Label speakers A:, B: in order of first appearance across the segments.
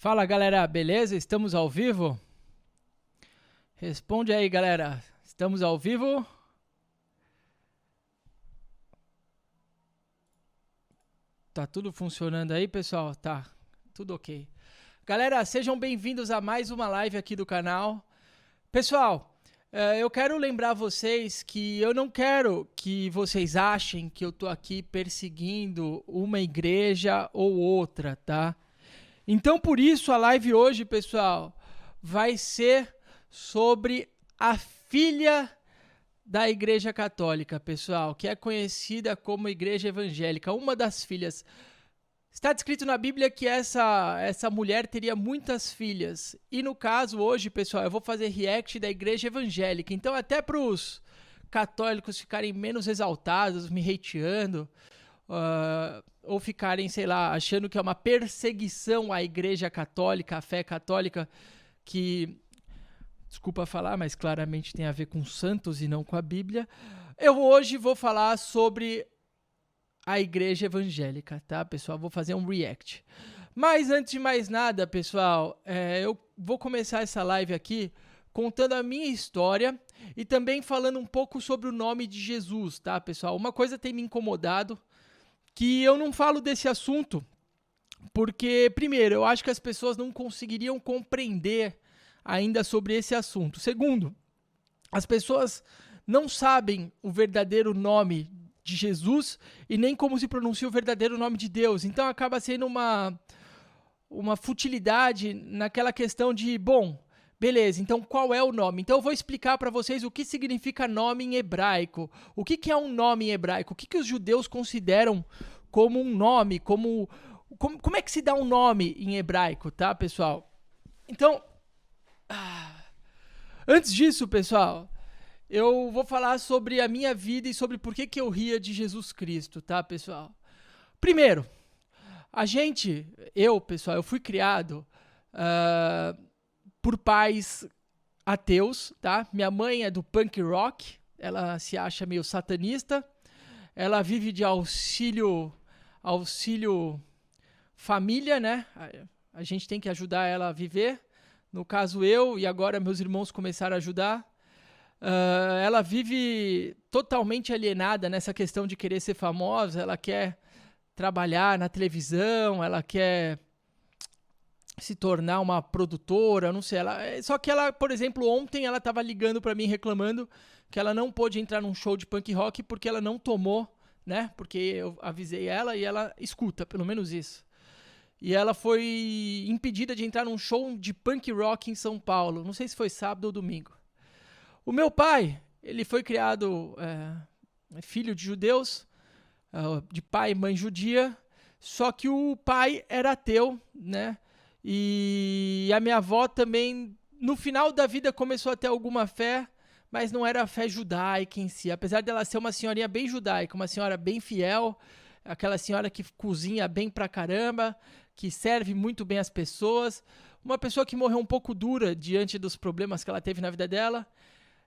A: Fala galera, beleza? Estamos ao vivo? Responde aí galera, estamos ao vivo? Tá tudo funcionando aí pessoal? Tá, tudo ok. Galera, sejam bem-vindos a mais uma live aqui do canal. Pessoal, eu quero lembrar vocês que eu não quero que vocês achem que eu tô aqui perseguindo uma igreja ou outra, tá? Então, por isso, a live hoje, pessoal, vai ser sobre a filha da Igreja Católica, pessoal, que é conhecida como Igreja Evangélica, uma das filhas. Está descrito na Bíblia que essa mulher teria muitas filhas. E no caso, hoje, pessoal, eu vou fazer react da Igreja Evangélica. Então, até para os católicos ficarem menos exaltados, me hateando, ou ficarem, sei lá, achando que é uma perseguição à Igreja Católica, à fé católica, que, desculpa falar, mas claramente tem a ver com santos e não com a Bíblia. Eu hoje vou falar sobre a Igreja Evangélica, tá, pessoal? Vou fazer um react. Mas antes de mais nada, pessoal, eu vou começar essa live aqui contando a minha história e também falando um pouco sobre o nome de Jesus, tá, pessoal? Uma coisa tem me incomodado, que eu não falo desse assunto, porque, primeiro, eu acho que as pessoas não conseguiriam compreender ainda sobre esse assunto. Segundo, as pessoas não sabem o verdadeiro nome de Jesus e nem como se pronuncia o verdadeiro nome de Deus. Então, acaba sendo uma futilidade naquela questão de, bom, beleza, então qual é o nome? Então eu vou explicar para vocês o que significa nome em hebraico. O que é um nome em hebraico? O que os judeus consideram como um nome? Como é que se dá um nome em hebraico, tá, pessoal? Então, antes disso, pessoal, eu vou falar sobre a minha vida e sobre por que eu ria de Jesus Cristo, tá, pessoal? Primeiro, pessoal, eu fui criado por pais ateus, tá? Minha mãe é do punk rock, ela se acha meio satanista, ela vive de auxílio família, né? A gente tem que ajudar ela a viver. No caso eu, e agora meus irmãos começaram a ajudar. Ela vive totalmente alienada nessa questão de querer ser famosa, ela quer trabalhar na televisão, ela quer se tornar uma produtora, não sei. Só que ela, por exemplo, ontem ela estava ligando para mim reclamando que ela não pôde entrar num show de punk rock porque ela não tomou, né? Porque eu avisei ela e ela escuta, pelo menos isso. E ela foi impedida de entrar num show de punk rock em São Paulo. Não sei se foi sábado ou domingo. O meu pai, ele foi criado filho de judeus, de pai e mãe judia, só que o pai era ateu, né? E a minha avó também, no final da vida, começou a ter alguma fé, mas não era a fé judaica em si. Apesar dela ser uma senhorinha bem judaica, uma senhora bem fiel, aquela senhora que cozinha bem pra caramba, que serve muito bem as pessoas, uma pessoa que morreu um pouco dura diante dos problemas que ela teve na vida dela,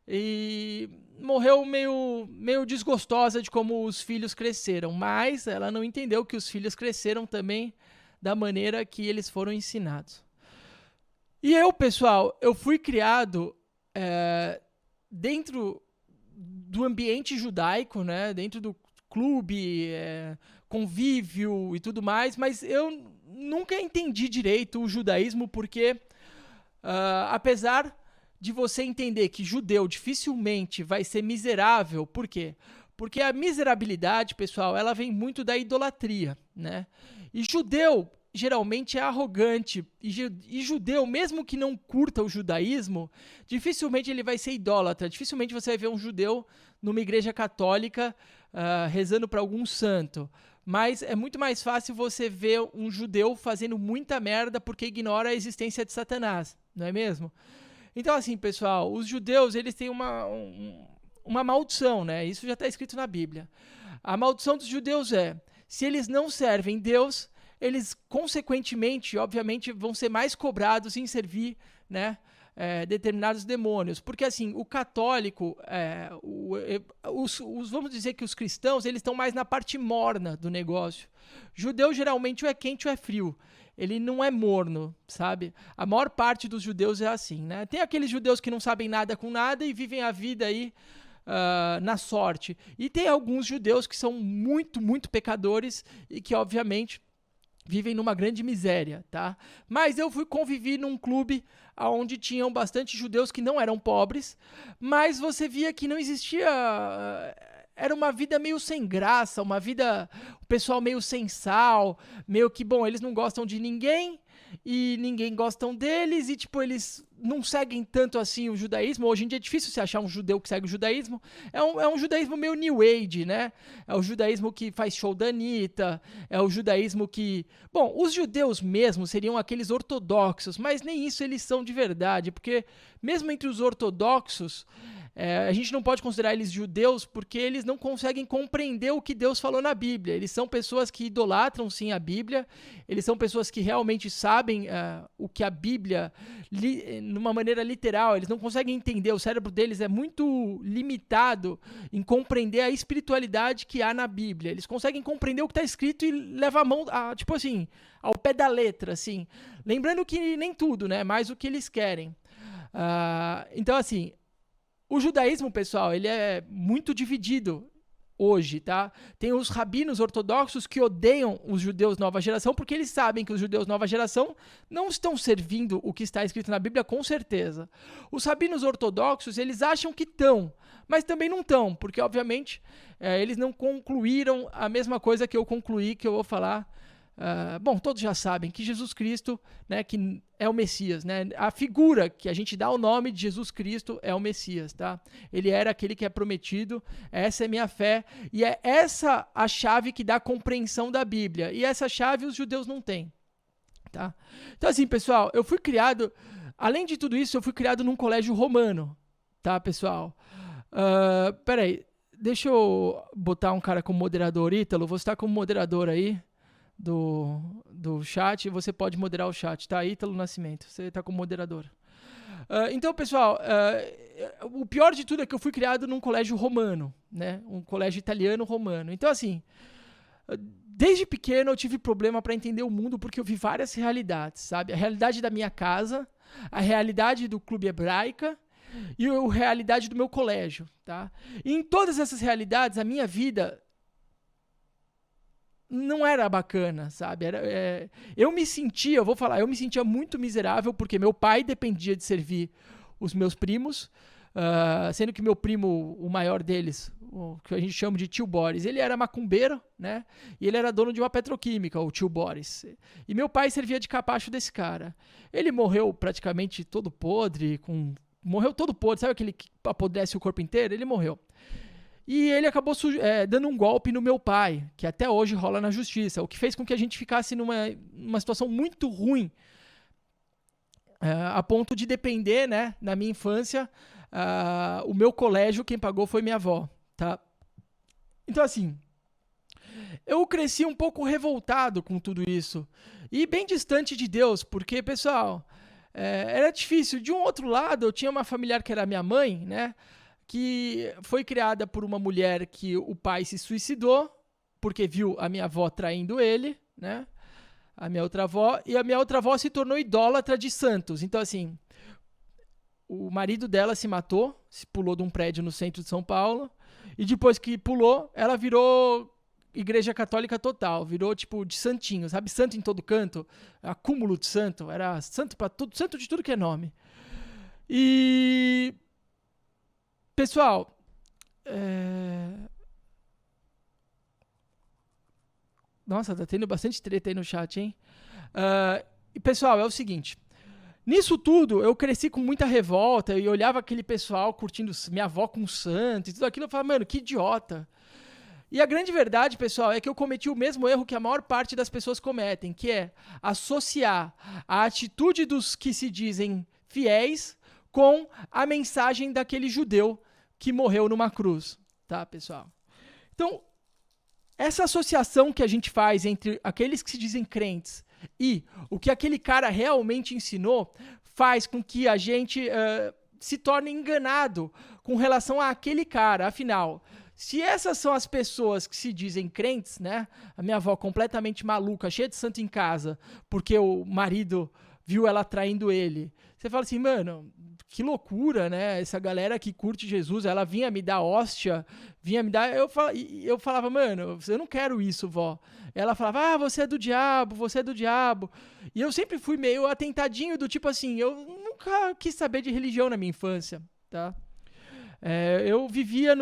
A: e morreu meio desgostosa de como os filhos cresceram, mas ela não entendeu que os filhos cresceram também da maneira que eles foram ensinados. E eu, pessoal, eu fui criado dentro do ambiente judaico, né? Dentro do clube, convívio e tudo mais, mas eu nunca entendi direito o judaísmo porque, apesar de você entender que judeu dificilmente vai ser miserável, por quê? Porque a miserabilidade, pessoal, ela vem muito da idolatria, né? E judeu geralmente é arrogante, e judeu, mesmo que não curta o judaísmo, dificilmente ele vai ser idólatra, dificilmente você vai ver um judeu numa igreja católica rezando para algum santo, mas é muito mais fácil você ver um judeu fazendo muita merda porque ignora a existência de Satanás, não é mesmo? Então assim, pessoal, os judeus, eles têm uma maldição, né? Isso já está escrito na Bíblia. A maldição dos judeus é, se eles não servem Deus, eles, consequentemente, obviamente, vão ser mais cobrados em servir, né, determinados demônios. Porque, assim, o católico, vamos dizer que os cristãos, eles estão mais na parte morna do negócio. Judeu, geralmente, ou é quente ou é frio. ele não é morno, sabe? A maior parte dos judeus é assim, né? Tem aqueles judeus que não sabem nada com nada e vivem a vida aí na sorte. E tem alguns judeus que são muito, muito pecadores e que, obviamente, vivem numa grande miséria, tá? Mas eu convivi num clube onde tinham bastante judeus que não eram pobres, mas você via que não existia... Era uma vida meio sem graça, uma vida... O pessoal meio sem sal, meio que, bom, eles não gostam de ninguém e ninguém gostam deles e, tipo, eles não seguem tanto assim o judaísmo. Hoje em dia é difícil você achar um judeu que segue o judaísmo. É um judaísmo meio New Age, né? É o judaísmo que faz show da Anitta, é o judaísmo que... Bom, os judeus mesmo seriam aqueles ortodoxos, mas nem isso eles são de verdade, porque mesmo entre os ortodoxos... a gente não pode considerar eles judeus porque eles não conseguem compreender o que Deus falou na Bíblia. Eles são pessoas que idolatram sim a Bíblia, eles são pessoas que realmente sabem o que a Bíblia, numa maneira literal, eles não conseguem entender, o cérebro deles é muito limitado em compreender a espiritualidade que há na Bíblia. Eles conseguem compreender o que está escrito e levar a mão, tipo assim, ao pé da letra, assim. Lembrando que nem tudo, né? Mais o que eles querem. Então, assim... O judaísmo, pessoal, ele é muito dividido hoje, tá? Tem os rabinos ortodoxos que odeiam os judeus nova geração porque eles sabem que os judeus nova geração não estão servindo o que está escrito na Bíblia, com certeza. Os rabinos ortodoxos, eles acham que estão, mas também não estão, porque, obviamente, eles não concluíram a mesma coisa que eu concluí, que eu vou falar. Bom, todos já sabem que Jesus Cristo, né, que é o Messias, né? A figura que a gente dá o nome de Jesus Cristo é o Messias, tá? Ele era aquele que é prometido, essa é minha fé, e é essa a chave que dá a compreensão da Bíblia, e essa chave os judeus não têm, tá? Então assim, pessoal, eu fui criado, além de tudo isso, eu fui criado num colégio romano, tá, pessoal? Peraí, deixa eu botar um cara como moderador, Ítalo, você tá como moderador aí do chat, você pode moderar o chat, tá? Ítalo Nascimento, você tá como moderador. Então, pessoal, o pior de tudo é que eu fui criado num colégio romano, né? Um colégio italiano romano. Então, assim, desde pequeno eu tive problema para entender o mundo porque eu vi várias realidades, sabe? A realidade da minha casa, a realidade do clube hebraica e a realidade do meu colégio, tá? E em todas essas realidades, a minha vida não era bacana, sabe? Eu me sentia muito miserável porque meu pai dependia de servir os meus primos, sendo que meu primo, o maior deles, o que a gente chama de tio Boris, ele era macumbeiro, né? E ele era dono de uma petroquímica, o tio Boris. E meu pai servia de capacho desse cara. Ele morreu praticamente todo podre, sabe aquele que apodrece o corpo inteiro? Ele morreu. E ele acabou dando um golpe no meu pai, que até hoje rola na justiça, o que fez com que a gente ficasse numa situação muito ruim, a ponto de depender, né, na minha infância, o meu colégio, quem pagou foi minha avó, tá? Então, assim, eu cresci um pouco revoltado com tudo isso, e bem distante de Deus, porque, pessoal, era difícil. De um outro lado, eu tinha uma familiar que era minha mãe, né, que foi criada por uma mulher que o pai se suicidou, porque viu a minha avó traindo ele, né? A minha outra avó, e a minha outra avó se tornou idólatra de santos. Então, assim, o marido dela se matou, se pulou de um prédio no centro de São Paulo, e depois que pulou, ela virou igreja católica total, virou tipo de santinho, sabe? Santo em todo canto, acúmulo de santo, era santo para tudo, santo de tudo que é nome. E... Pessoal, nossa, tá tendo bastante treta aí no chat, hein? E pessoal, é o seguinte, nisso tudo eu cresci com muita revolta e olhava aquele pessoal curtindo minha avó com santo e tudo aquilo, eu falava, mano, que idiota. E a grande verdade, pessoal, é que eu cometi o mesmo erro que a maior parte das pessoas cometem, que é associar a atitude dos que se dizem fiéis com a mensagem daquele judeu que morreu numa cruz, tá, pessoal? Então, essa associação que a gente faz entre aqueles que se dizem crentes e o que aquele cara realmente ensinou faz com que a gente se torne enganado com relação àquele cara. Afinal, Se essas são as pessoas que se dizem crentes, né? A minha avó completamente maluca, cheia de santo em casa, porque o marido viu ela traindo ele. Você fala assim, mano, que loucura, né? Essa galera que curte Jesus, ela vinha me dar hóstia, vinha me dar... Eu falava, mano, eu não quero isso, vó. Ela falava, você é do diabo, você é do diabo. E eu sempre fui meio atentadinho do tipo assim, eu nunca quis saber de religião na minha infância, tá? Eu vivia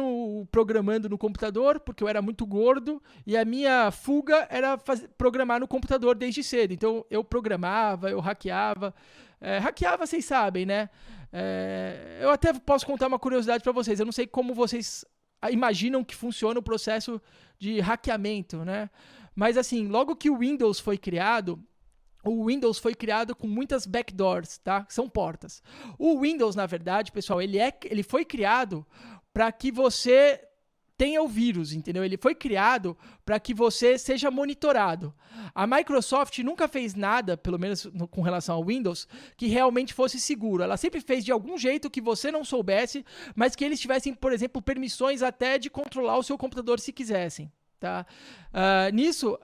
A: programando no computador, porque eu era muito gordo, e a minha fuga era programar no computador desde cedo. Então, eu programava, eu hackeava. Hackeava, vocês sabem, né? Eu até posso contar uma curiosidade para vocês. Eu não sei como vocês imaginam que funciona o processo de hackeamento, né? Mas, assim, logo que o Windows foi criado... O Windows foi criado com muitas backdoors, tá? São portas. O Windows, na verdade, pessoal, ele foi criado para que você tenha o vírus, entendeu? Ele foi criado para que você seja monitorado. A Microsoft nunca fez nada, pelo menos com relação ao Windows, que realmente fosse seguro. Ela sempre fez de algum jeito que você não soubesse, mas que eles tivessem, por exemplo, permissões até de controlar o seu computador se quisessem. Tá? Nisso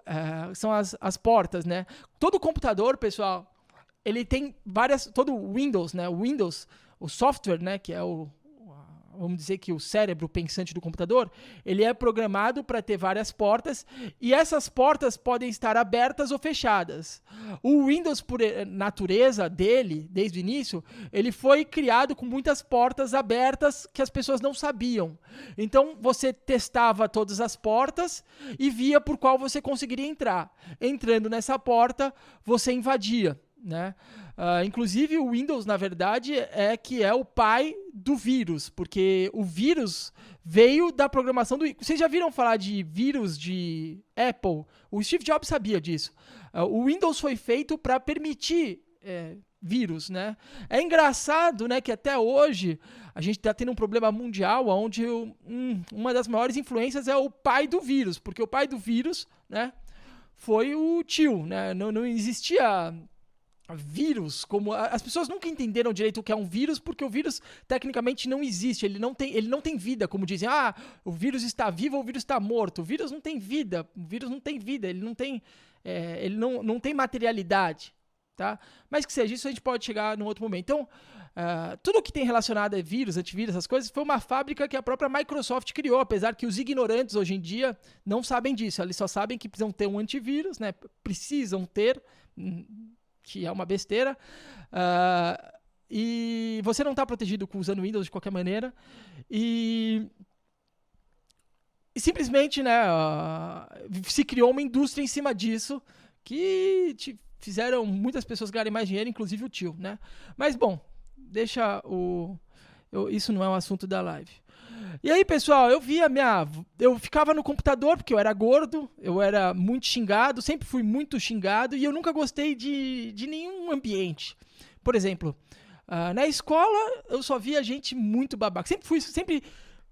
A: são as portas, né? Todo computador, pessoal, ele tem várias... Todo Windows, né? O Windows, o software, né? Que é vamos dizer que o cérebro pensante do computador, ele é programado para ter várias portas e essas portas podem estar abertas ou fechadas. O Windows, por natureza dele, desde o início, ele foi criado com muitas portas abertas que as pessoas não sabiam. Então, você testava todas as portas e via por qual você conseguiria entrar. Entrando nessa porta, você invadia, né? Inclusive o Windows, na verdade, é o pai do vírus, porque o vírus veio da programação do... Vocês já viram falar de vírus de Apple? O Steve Jobs sabia disso. O Windows foi feito para permitir vírus, né? É engraçado, né, que até hoje a gente está tendo um problema mundial onde uma das maiores influências é o pai do vírus, porque o pai do vírus, né, foi o tio, né? Não existia... vírus, como as pessoas nunca entenderam direito o que é um vírus, porque o vírus tecnicamente não existe, ele não tem vida, como dizem, o vírus está vivo ou o vírus está morto. O vírus não tem vida, ele não tem materialidade, tá? Mas que seja, isso a gente pode chegar num outro momento. Então, tudo que tem relacionado a vírus, antivírus, essas coisas, foi uma fábrica que a própria Microsoft criou, apesar que os ignorantes hoje em dia não sabem disso, eles só sabem que precisam ter um antivírus, né? Precisam ter... que é uma besteira, e você não está protegido usando Windows de qualquer maneira, e simplesmente, né, se criou uma indústria em cima disso, que fizeram muitas pessoas ganharem mais dinheiro, inclusive o tio, né? Mas, bom, isso não é um assunto da live. E aí, pessoal, eu ficava no computador porque eu era gordo, eu era muito xingado, sempre fui muito xingado e eu nunca gostei de nenhum ambiente. Por exemplo, na escola eu só via gente muito babaca.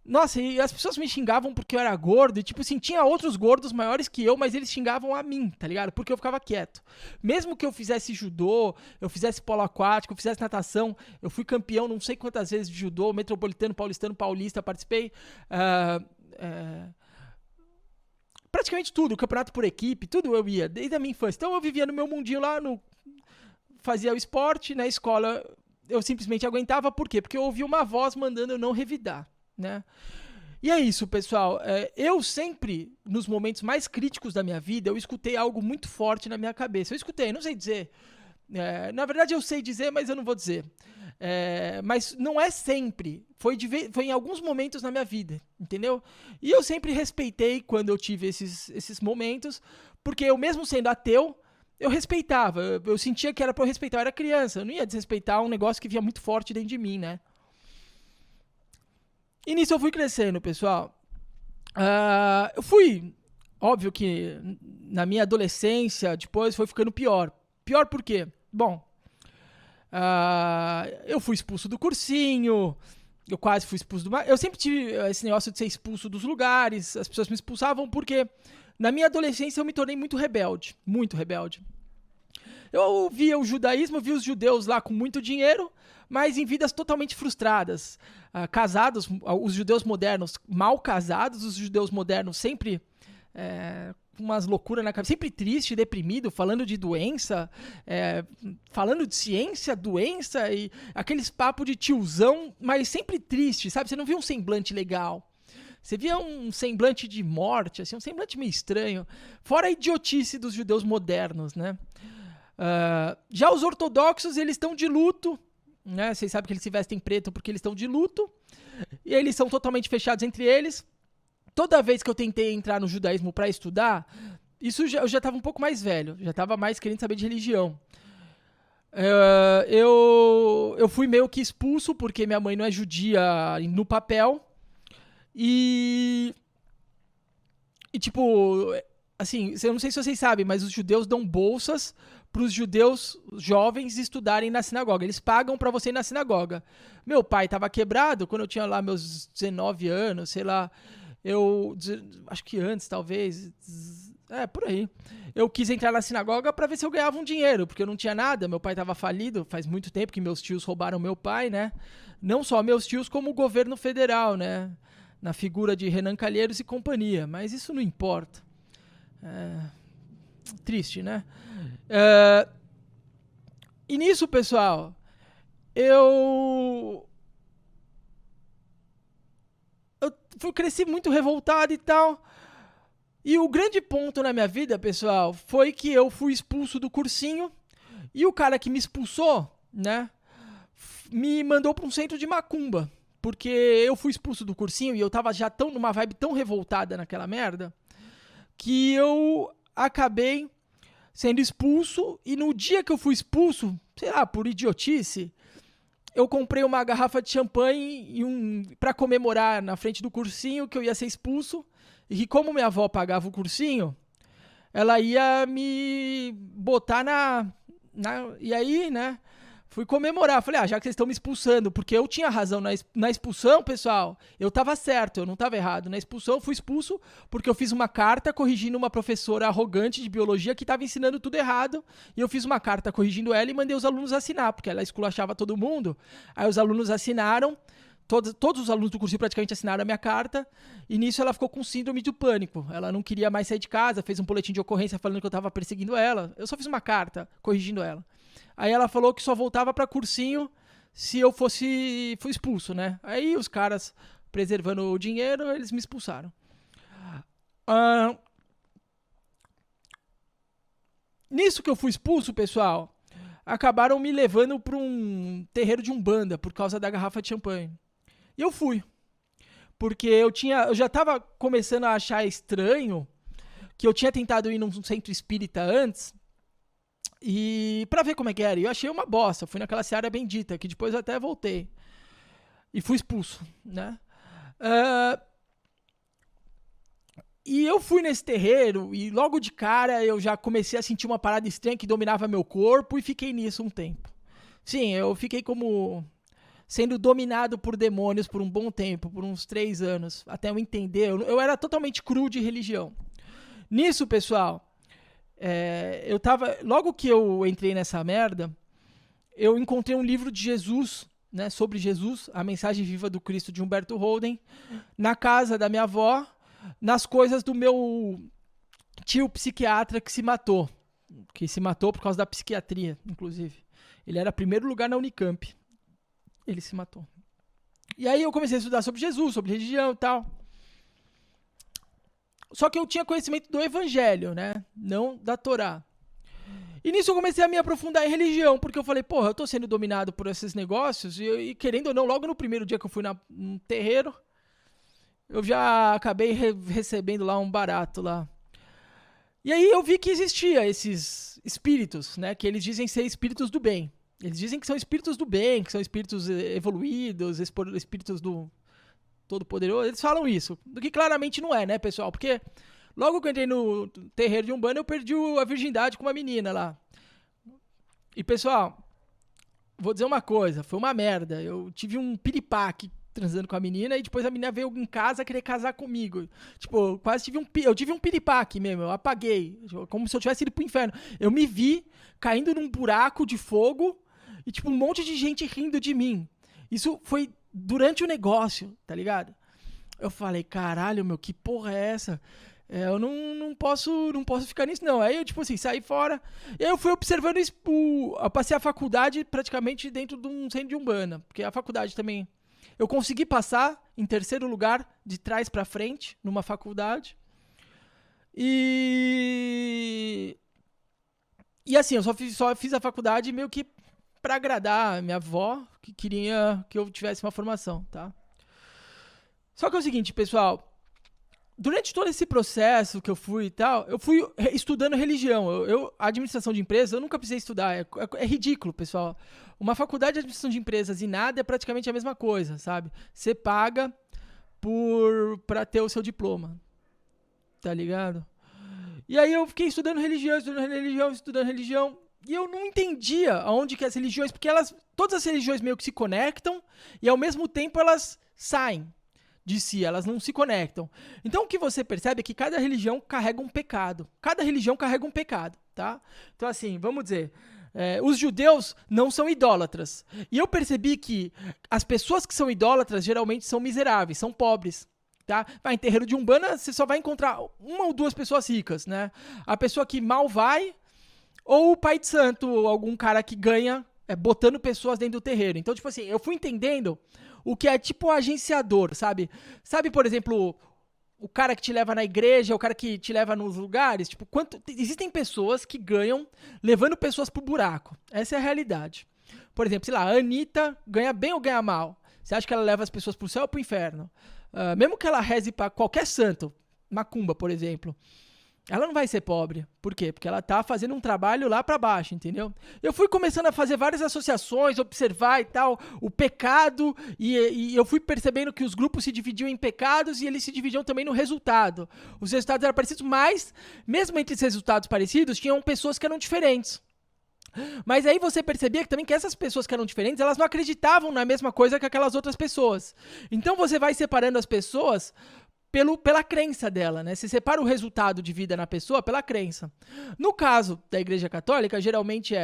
A: Nossa, e as pessoas me xingavam porque eu era gordo, e tipo assim, tinha outros gordos maiores que eu, mas eles xingavam a mim, tá ligado? Porque eu ficava quieto. Mesmo que eu fizesse judô, eu fizesse polo aquático, eu fizesse natação, eu fui campeão não sei quantas vezes de judô, metropolitano, paulista, participei. Praticamente tudo, campeonato por equipe, tudo eu ia, desde a minha infância. Então eu vivia no meu mundinho lá, fazia o esporte, na escola eu simplesmente aguentava, por quê? Porque eu ouvia uma voz mandando eu não revidar. Né? E é isso, pessoal. Eu sempre, nos momentos mais críticos da minha vida, eu escutei algo muito forte na minha cabeça. Eu escutei, não sei dizer. Na verdade, eu sei dizer, mas eu não vou dizer. Mas não é sempre. Foi em alguns momentos na minha vida, entendeu? E eu sempre respeitei quando eu tive esses momentos, porque eu mesmo sendo ateu, eu respeitava. Eu sentia que era pra eu respeitar. Eu era criança. Eu não ia desrespeitar um negócio que vinha muito forte dentro de mim, né? E nisso eu fui crescendo, pessoal. Eu fui... Óbvio que na minha adolescência, depois foi ficando pior. Pior por quê? Bom, eu fui expulso do cursinho, eu quase fui expulso do... Eu sempre tive esse negócio de ser expulso dos lugares, as pessoas me expulsavam porque na minha adolescência eu me tornei muito rebelde. Muito rebelde. Eu via o judaísmo, eu via os judeus lá com muito dinheiro, mas em vidas totalmente frustradas. Casados, os judeus modernos mal casados, os judeus modernos sempre com umas loucuras na cabeça, sempre triste, deprimido, falando de doença, falando de ciência, doença e aqueles papos de tiozão, mas sempre triste, sabe? Você não via um semblante legal. Você via um semblante de morte, assim, um semblante meio estranho. Fora a idiotice dos judeus modernos, né? Já os ortodoxos, eles estão de luto, né? Vocês sabem que eles se vestem preto porque eles estão de luto. E eles são totalmente fechados entre eles. Toda vez que eu tentei entrar no judaísmo para estudar, eu já estava um pouco mais velho, já estava mais querendo saber de religião. Eu fui meio que expulso porque minha mãe não é judia no papel. E tipo, assim, eu não sei se vocês sabem, mas os judeus dão bolsas para os judeus jovens estudarem na sinagoga. Eles pagam para você ir na sinagoga. Meu pai estava quebrado quando eu tinha lá meus 19 anos, sei lá. Acho que antes, talvez. Por aí. Eu quis entrar na sinagoga para ver se eu ganhava um dinheiro, porque eu não tinha nada. Meu pai estava falido. Faz muito tempo que meus tios roubaram meu pai, né? Não só meus tios, como o governo federal, né? Na figura de Renan Calheiros e companhia. Mas isso não importa. Triste, né? E nisso, pessoal, eu cresci muito revoltado e tal. E o grande ponto na minha vida, pessoal, foi que eu fui expulso do cursinho. E o cara que me expulsou, né, me mandou para um centro de macumba. Porque eu fui expulso do cursinho e eu tava já numa vibe tão revoltada naquela merda, que eu acabei sendo expulso. E no dia que eu fui expulso, sei lá, por idiotice, eu comprei uma garrafa de champanhe pra comemorar na frente do cursinho que eu ia ser expulso. E que como minha avó pagava o cursinho, ela ia me botar e aí, né, fui comemorar. Falei, já que vocês estão me expulsando, porque eu tinha razão na expulsão, pessoal, eu tava certo, eu não tava errado. Na expulsão, eu fui expulso porque eu fiz uma carta corrigindo uma professora arrogante de biologia que tava ensinando tudo errado. E eu fiz uma carta corrigindo ela e mandei os alunos assinar, porque ela esculachava todo mundo. Aí os alunos assinaram, todos os alunos do cursinho praticamente assinaram a minha carta. E nisso ela ficou com síndrome do pânico. Ela não queria mais sair de casa, fez um boletim de ocorrência falando que eu tava perseguindo ela. Eu só fiz uma carta corrigindo ela. Aí ela falou que só voltava pra cursinho se eu fui expulso, né? Aí os caras, preservando o dinheiro, eles me expulsaram. Nisso que eu fui expulso, pessoal, acabaram me levando pra um terreiro de umbanda por causa da garrafa de champanhe. E eu fui. Porque eu já tava começando a achar estranho que eu tinha tentado ir num centro espírita antes. E pra ver como é que era, eu achei uma bosta. Fui naquela seara bendita, que depois eu até voltei. E fui expulso, né? E eu fui nesse terreiro e logo de cara eu já comecei a sentir uma parada estranha que dominava meu corpo e fiquei nisso um tempo. Sim, eu fiquei como sendo dominado por demônios por um bom tempo, por uns 3 anos, até eu entender. Eu era totalmente cru de religião. Nisso, pessoal, eu tava. Logo que eu entrei nessa merda, eu encontrei um livro de Jesus, né, sobre Jesus, A Mensagem Viva do Cristo, de Humberto Holden, na casa da minha avó, nas coisas do meu tio psiquiatra que se matou por causa da psiquiatria, inclusive. Ele era primeiro lugar na Unicamp. Ele se matou. E aí eu comecei a estudar sobre Jesus, sobre religião e tal. Só que eu tinha conhecimento do evangelho, né? Não da Torá. E nisso eu comecei a me aprofundar em religião, porque eu falei, porra, eu tô sendo dominado por esses negócios, e querendo ou não, logo no primeiro dia que eu fui num terreiro, eu já acabei recebendo lá um barato lá. E aí eu vi que existia esses espíritos, né? Que eles dizem ser espíritos do bem. Eles dizem que são espíritos do bem, que são espíritos evoluídos, espíritos do Todo-Poderoso. Eles falam isso, do que claramente não é, né, pessoal? Porque logo que eu entrei no terreiro de Umbanda, eu perdi a virgindade com uma menina lá. E, pessoal, vou dizer uma coisa, foi uma merda. Eu tive um piripaque transando com a menina, e depois a menina veio em casa querer casar comigo. Tipo, quase eu tive um piripaque mesmo, eu apaguei, como se eu tivesse ido pro inferno. Eu me vi caindo num buraco de fogo e, tipo, um monte de gente rindo de mim. Isso foi durante o negócio, tá ligado? Eu falei, caralho, meu, que porra é essa? Eu não posso ficar nisso, não. Aí eu, tipo assim, saí fora. E aí eu fui observando isso. Eu passei a faculdade praticamente dentro de um centro de Umbanda. Porque a faculdade também... Eu consegui passar em terceiro lugar, de trás pra frente, numa faculdade. E assim, eu só fiz a faculdade meio que pra agradar a minha avó, que queria que eu tivesse uma formação, tá? Só que é o seguinte, pessoal... Durante todo esse processo que eu fui e tal, eu fui estudando religião. A administração de empresas, eu nunca precisei estudar. É ridículo, pessoal. Uma faculdade de administração de empresas e nada é praticamente a mesma coisa, sabe? Você paga pra ter o seu diploma. Tá ligado? E aí eu fiquei estudando religião. E eu não entendia aonde que as religiões... Porque todas as religiões meio que se conectam e ao mesmo tempo elas saem de si, elas não se conectam. Então o que você percebe é que cada religião carrega um pecado. Cada religião carrega um pecado, tá? Então assim, vamos dizer, os judeus não são idólatras. E eu percebi que as pessoas que são idólatras geralmente são miseráveis, são pobres. Tá? Em terreiro de Umbanda você só vai encontrar uma ou duas pessoas ricas, né? A pessoa que mal vai, ou o pai de santo, ou algum cara que ganha botando pessoas dentro do terreiro. Então, tipo assim, eu fui entendendo o que é tipo agenciador, sabe? Sabe, por exemplo, o cara que te leva na igreja, o cara que te leva nos lugares? Tipo, existem pessoas que ganham levando pessoas pro buraco. Essa é a realidade. Por exemplo, sei lá, a Anitta ganha bem ou ganha mal? Você acha que ela leva as pessoas pro céu ou pro inferno? Mesmo que ela reze pra qualquer santo, macumba, por exemplo, ela não vai ser pobre. Por quê? Porque ela tá fazendo um trabalho lá pra baixo, entendeu? Eu fui começando a fazer várias associações, observar e tal, o pecado, e eu fui percebendo que os grupos se dividiam em pecados e eles se dividiam também no resultado. Os resultados eram parecidos, mas, mesmo entre esses resultados parecidos, tinham pessoas que eram diferentes. Mas aí você percebia também que essas pessoas que eram diferentes, elas não acreditavam na mesma coisa que aquelas outras pessoas. Então você vai separando as pessoas pela crença dela, né? Você separa o resultado de vida na pessoa pela crença. No caso da Igreja Católica, geralmente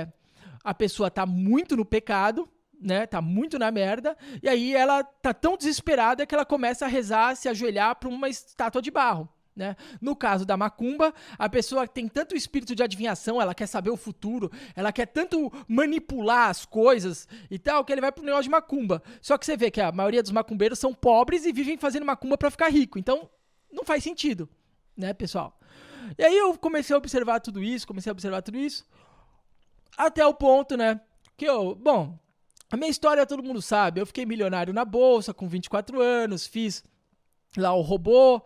A: a pessoa tá muito no pecado, né? Tá muito na merda, e aí ela tá tão desesperada que ela começa a rezar, se ajoelhar para uma estátua de barro, né? No caso da macumba, a pessoa tem tanto espírito de adivinhação, ela quer saber o futuro, ela quer tanto manipular as coisas e tal, que ele vai pro negócio de macumba. Só que você vê que a maioria dos macumbeiros são pobres e vivem fazendo macumba pra ficar rico. Então, não faz sentido, né, pessoal? E aí eu comecei a observar tudo isso, até o ponto, né, que bom, a minha história todo mundo sabe, eu fiquei milionário na bolsa com 24 anos, fiz lá o robô,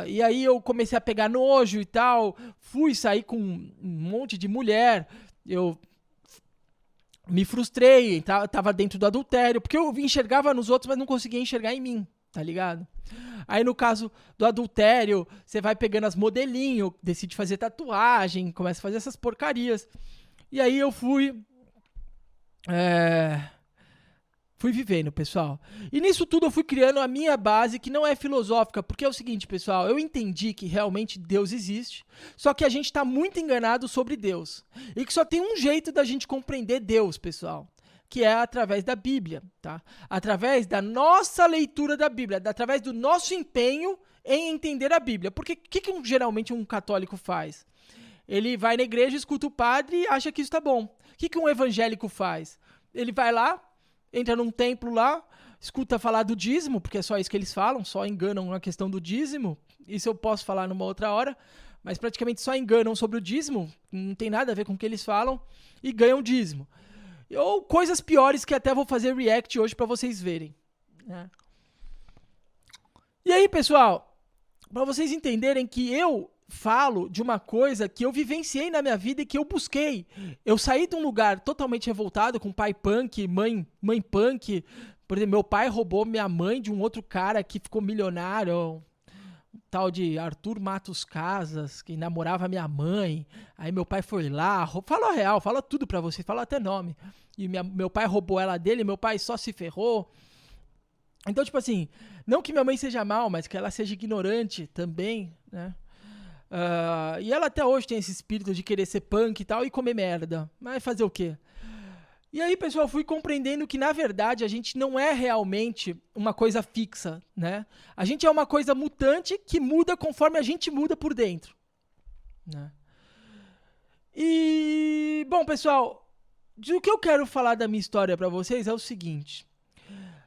A: e aí eu comecei a pegar nojo e tal, fui sair com um monte de mulher, eu me frustrei, tava dentro do adultério, porque eu enxergava nos outros, mas não conseguia enxergar em mim, tá ligado? Aí no caso do adultério, você vai pegando as modelinhos, decide fazer tatuagem, começa a fazer essas porcarias, e aí eu fui vivendo, pessoal. E nisso tudo eu fui criando a minha base, que não é filosófica, porque é o seguinte, pessoal, eu entendi que realmente Deus existe, só que a gente está muito enganado sobre Deus. E que só tem um jeito da gente compreender Deus, pessoal, que é através da Bíblia, tá? Através da nossa leitura da Bíblia, através do nosso empenho em entender a Bíblia. Porque o que geralmente um católico faz? Ele vai na igreja, escuta o padre e acha que isso tá bom. O que um evangélico faz? Ele vai lá, entra num templo lá, escuta falar do dízimo, porque é só isso que eles falam, só enganam na questão do dízimo. Isso eu posso falar numa outra hora, mas praticamente só enganam sobre o dízimo, não tem nada a ver com o que eles falam, e ganham dízimo. Ou coisas piores que até vou fazer react hoje pra vocês verem, né? E aí, pessoal, pra vocês entenderem que eu falo de uma coisa que eu vivenciei na minha vida e que eu busquei. Eu saí de um lugar totalmente revoltado, com pai punk, mãe punk. Por exemplo, meu pai roubou minha mãe de um outro cara que ficou milionário, um tal de Arthur Matos Casas, que namorava minha mãe. Aí meu pai foi lá, fala real, fala tudo pra vocês, fala até nome. E meu pai roubou ela dele, meu pai só se ferrou. Então, tipo assim, não que minha mãe seja mal, mas que ela seja ignorante também, né? E ela até hoje tem esse espírito de querer ser punk e tal e comer merda. Mas fazer o quê? E aí, pessoal, fui compreendendo que, na verdade, a gente não é realmente uma coisa fixa, né? A gente é uma coisa mutante que muda conforme a gente muda por dentro, né? E, bom, pessoal, o que eu quero falar da minha história pra vocês é o seguinte.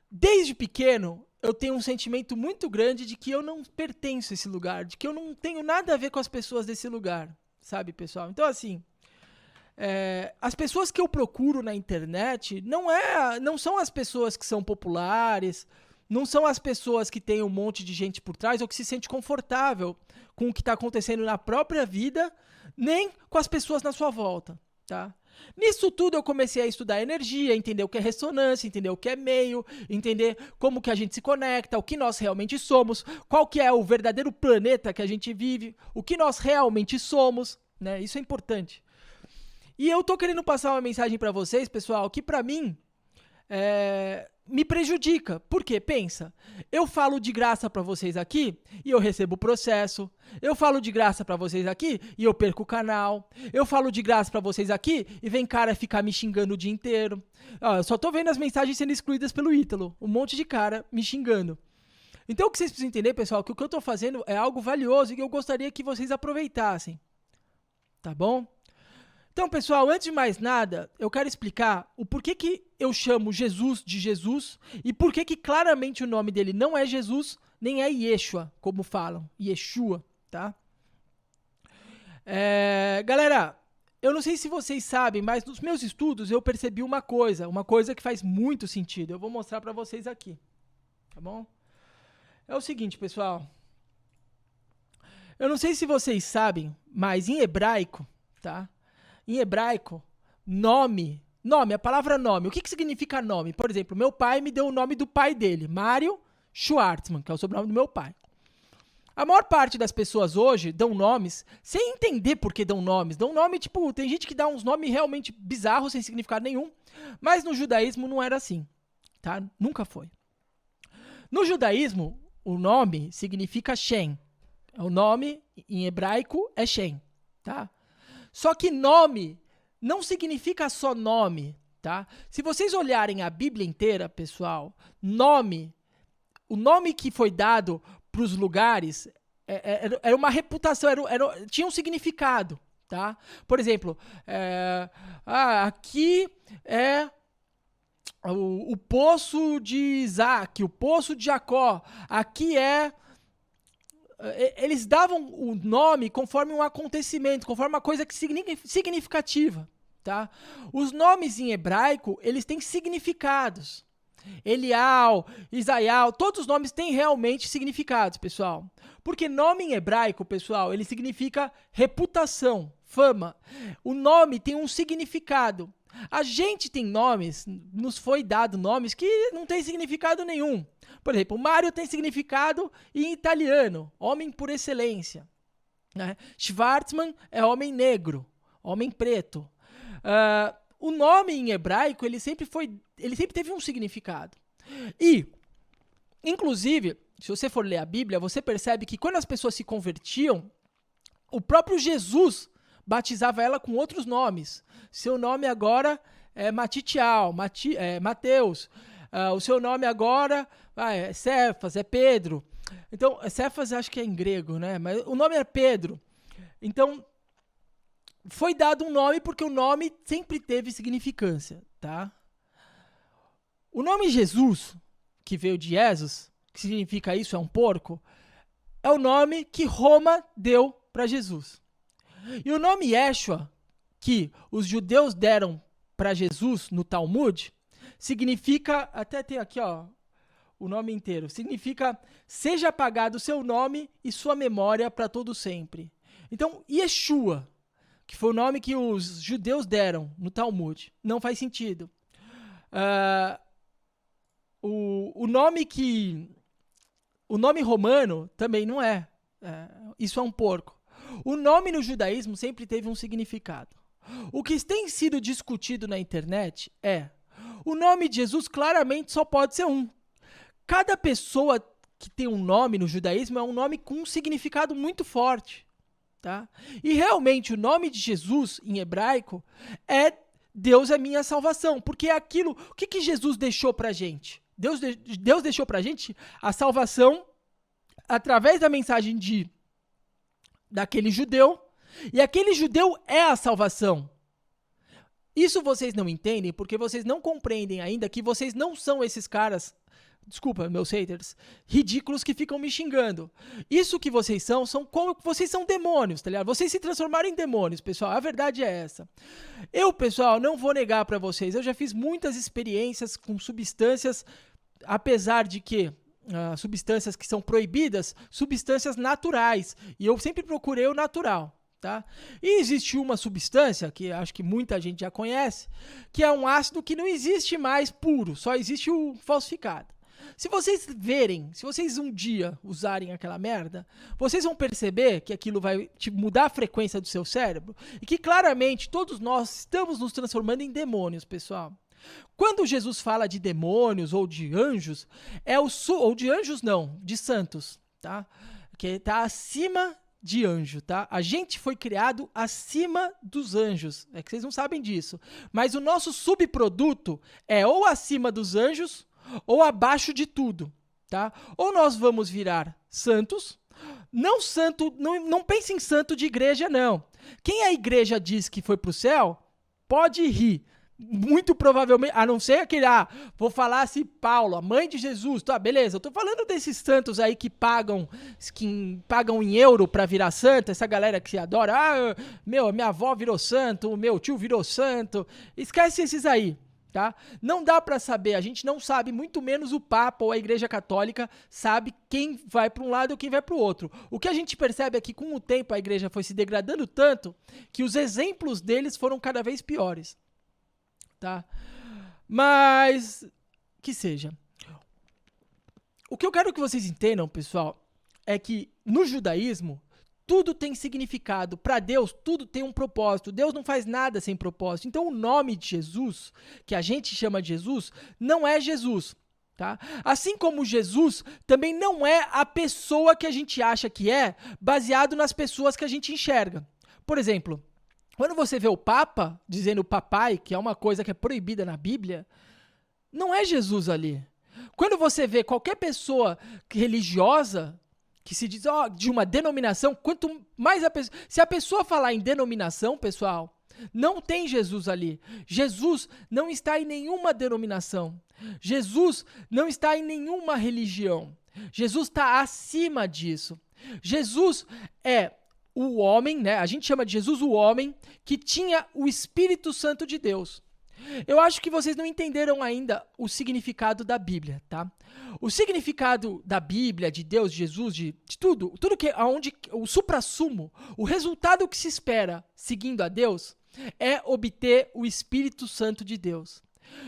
A: Desde pequeno, eu tenho um sentimento muito grande de que eu não pertenço a esse lugar, de que eu não tenho nada a ver com as pessoas desse lugar, sabe, pessoal? Então, assim, as pessoas que eu procuro na internet não são as pessoas que são populares, não são as pessoas que têm um monte de gente por trás ou que se sente confortável com o que está acontecendo na própria vida, nem com as pessoas na sua volta, tá? Nisso tudo eu comecei a estudar energia, entender o que é ressonância, entender o que é meio, entender como que a gente se conecta, o que nós realmente somos, qual que é o verdadeiro planeta que a gente vive, o que nós realmente somos, né? Isso é importante. E eu tô querendo passar uma mensagem pra vocês, pessoal, que pra mim me prejudica. Por quê? Pensa, eu falo de graça pra vocês aqui e eu recebo processo. Eu falo de graça pra vocês aqui e eu perco o canal. Eu falo de graça pra vocês aqui e vem cara ficar me xingando o dia inteiro. Eu só tô vendo as mensagens sendo excluídas pelo Ítalo. Um monte de cara me xingando. Então o que vocês precisam entender, pessoal, que o que eu tô fazendo é algo valioso e que eu gostaria que vocês aproveitassem. Tá bom? Então, pessoal, antes de mais nada, eu quero explicar o porquê que eu chamo Jesus de Jesus e porquê que claramente o nome dele não é Jesus, nem é Yeshua, como falam, Yeshua, tá? Galera, eu não sei se vocês sabem, mas nos meus estudos eu percebi uma coisa que faz muito sentido. Eu vou mostrar pra vocês aqui, tá bom? É o seguinte, pessoal. Eu não sei se vocês sabem, mas em hebraico, tá? Em hebraico, nome, a palavra nome, o que significa nome? Por exemplo, meu pai me deu o nome do pai dele, Mário Schwartzman, que é o sobrenome do meu pai. A maior parte das pessoas hoje dão nomes sem entender por que dão nomes. Dão nome, tipo, tem gente que dá uns nomes realmente bizarros, sem significado nenhum, mas no judaísmo não era assim, tá? Nunca foi. No judaísmo, o nome significa Shem. O nome, em hebraico, é Shem, tá? Só que nome não significa só nome, tá? Se vocês olharem a Bíblia inteira, pessoal, o nome que foi dado para os lugares era uma reputação, tinha um significado, tá? Por exemplo, aqui é o poço de Isaac, o poço de Jacó, aqui é... Eles davam o nome conforme um acontecimento, conforme uma coisa significativa, tá? Os nomes em hebraico, eles têm significados. Elial, Isaial, todos os nomes têm realmente significados, pessoal. Porque nome em hebraico, pessoal, ele significa reputação, fama. O nome tem um significado. A gente tem nomes, nos foi dado nomes que não tem significado nenhum. Por exemplo, Mário tem significado em italiano, homem por excelência. Né? Schwartzman é homem negro, homem preto. O nome em hebraico, ele sempre teve um significado. E, inclusive, se você for ler a Bíblia, você percebe que quando as pessoas se convertiam, o próprio Jesus batizava ela com outros nomes. Seu nome agora é Matitial, Mateus. O seu nome agora é Cefas, é Pedro. Então, Cefas acho que é em grego, né? Mas o nome é Pedro. Então, foi dado um nome porque o nome sempre teve significância, tá? O nome Jesus, que veio de Jesus, que significa isso, é um porco, é o nome que Roma deu para Jesus. E o nome Yeshua, que os judeus deram para Jesus no Talmud, significa, até tem aqui, ó, o nome inteiro, significa seja apagado o seu nome e sua memória para todo sempre. Então, Yeshua, que foi o nome que os judeus deram no Talmud, não faz sentido. O nome romano também não é. Isso é um porco. O nome no judaísmo sempre teve um significado. O que tem sido discutido na internet é: o nome de Jesus claramente só pode ser um. Cada pessoa que tem um nome no judaísmo é um nome com um significado muito forte, tá? E realmente o nome de Jesus em hebraico é Deus é minha salvação, porque é aquilo, o que Jesus deixou pra gente? Deus deixou pra gente a salvação através da mensagem daquele judeu, e aquele judeu é a salvação. Isso vocês não entendem porque vocês não compreendem ainda que vocês não são esses caras, desculpa, meus haters, ridículos que ficam me xingando. Isso que vocês são como vocês são demônios, tá ligado? Vocês se transformaram em demônios, pessoal. A verdade é essa. Eu, pessoal, não vou negar pra vocês. Eu já fiz muitas experiências com substâncias, apesar de que substâncias que são proibidas, substâncias naturais. E eu sempre procurei o natural. Tá? E existe uma substância, que acho que muita gente já conhece, que é um ácido que não existe mais puro, só existe o falsificado. Se vocês um dia usarem aquela merda, vocês vão perceber que aquilo vai mudar a frequência do seu cérebro e que claramente todos nós estamos nos transformando em demônios, pessoal. Quando Jesus fala de demônios ou de anjos, ou de anjos não, de santos, tá? Que está acima de anjo, tá? A gente foi criado acima dos anjos. É que vocês não sabem disso. Mas o nosso subproduto é ou acima dos anjos ou abaixo de tudo, tá? Ou nós vamos virar santos. Não santo, não pense em santo de igreja, não. Quem a igreja diz que foi pro céu, pode rir. Muito provavelmente, a não ser aquele, vou falar assim, Paulo, a mãe de Jesus, tá, beleza, eu tô falando desses santos aí que pagam em euro pra virar santo, essa galera que se adora, minha avó virou santo, o meu tio virou santo, esquece esses aí, tá? Não dá pra saber, a gente não sabe, muito menos o Papa ou a Igreja Católica sabe quem vai pra um lado ou quem vai pro outro. O que a gente percebe é que com o tempo a igreja foi se degradando tanto que os exemplos deles foram cada vez piores. Tá? Mas que seja. O que eu quero que vocês entendam, pessoal, é que no judaísmo tudo tem significado. Para Deus, tudo tem um propósito. Deus não faz nada sem propósito. Então, o nome de Jesus, que a gente chama de Jesus, não é Jesus. Tá? Assim como Jesus também não é a pessoa que a gente acha que é, baseado nas pessoas que a gente enxerga. Por exemplo, quando você vê o Papa dizendo papai, que é uma coisa que é proibida na Bíblia, não é Jesus ali. Quando você vê qualquer pessoa religiosa que se diz de uma denominação, quanto mais se a pessoa falar em denominação, pessoal, não tem Jesus ali. Jesus não está em nenhuma denominação. Jesus não está em nenhuma religião. Jesus está acima disso. Jesus é o homem, né? A gente chama de Jesus o homem que tinha o Espírito Santo de Deus. Eu acho que vocês não entenderam ainda o significado da Bíblia, tá? O significado da Bíblia, de Deus, de Jesus, de tudo que aonde o suprassumo, o resultado que se espera seguindo a Deus é obter o Espírito Santo de Deus.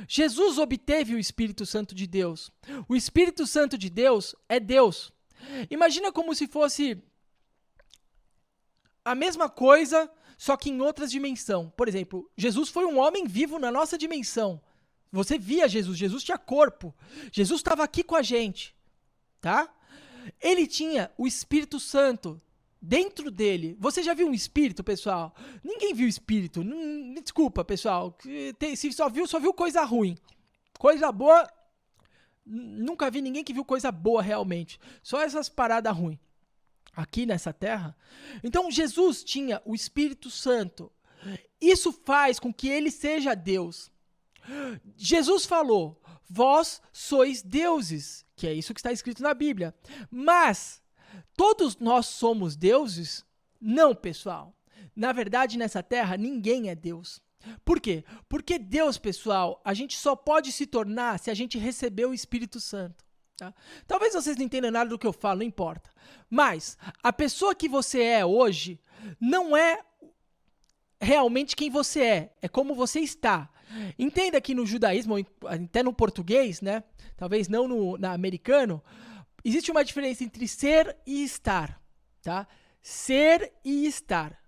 A: Jesus obteve o Espírito Santo de Deus. O Espírito Santo de Deus é Deus. Imagina como se fosse a mesma coisa, só que em outras dimensões. Por exemplo, Jesus foi um homem vivo na nossa dimensão. Você via Jesus, Jesus tinha corpo. Jesus estava aqui com a gente, tá? Ele tinha o Espírito Santo dentro dele. Você já viu um espírito, pessoal? Ninguém viu espírito. Desculpa, pessoal. Se só viu coisa ruim. Coisa boa, nunca vi ninguém que viu coisa boa realmente. Só essas paradas ruins. Aqui nessa terra. Então, Jesus tinha o Espírito Santo. Isso faz com que ele seja Deus. Jesus falou, vós sois deuses, que é isso que está escrito na Bíblia. Mas, todos nós somos deuses? Não, pessoal. Na verdade, nessa terra, ninguém é Deus. Por quê? Porque Deus, pessoal, a gente só pode se tornar se a gente receber o Espírito Santo. Tá? Talvez vocês não entendam nada do que eu falo, não importa. Mas a pessoa que você é hoje não é realmente quem você é como você está. Entenda que no judaísmo, até no português, né? Talvez não no americano, existe uma diferença entre ser e estar. Tá? Ser e estar.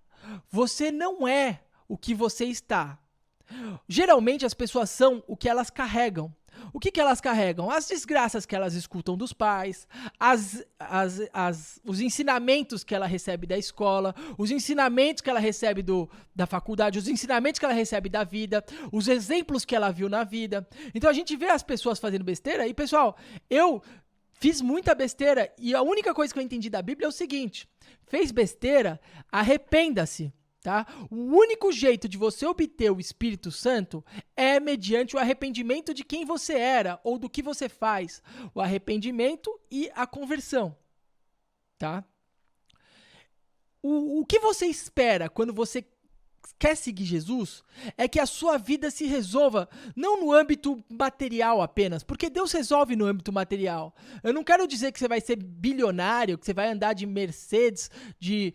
A: Você não é o que você está. Geralmente as pessoas são o que elas carregam. o que elas carregam? As desgraças que elas escutam dos pais, os ensinamentos que ela recebe da escola, os ensinamentos que ela recebe da faculdade, os ensinamentos que ela recebe da vida, os exemplos que ela viu na vida. Então a gente vê as pessoas fazendo besteira e, pessoal, eu fiz muita besteira e a única coisa que eu entendi da Bíblia é o seguinte: fez besteira, arrependa-se. Tá? O único jeito de você obter o Espírito Santo é mediante o arrependimento de quem você era ou do que você faz. O arrependimento e a conversão. Tá? O que você espera quando você quer seguir Jesus é que a sua vida se resolva não no âmbito material apenas, porque Deus resolve no âmbito material. Eu não quero dizer que você vai ser bilionário, que você vai andar de Mercedes, de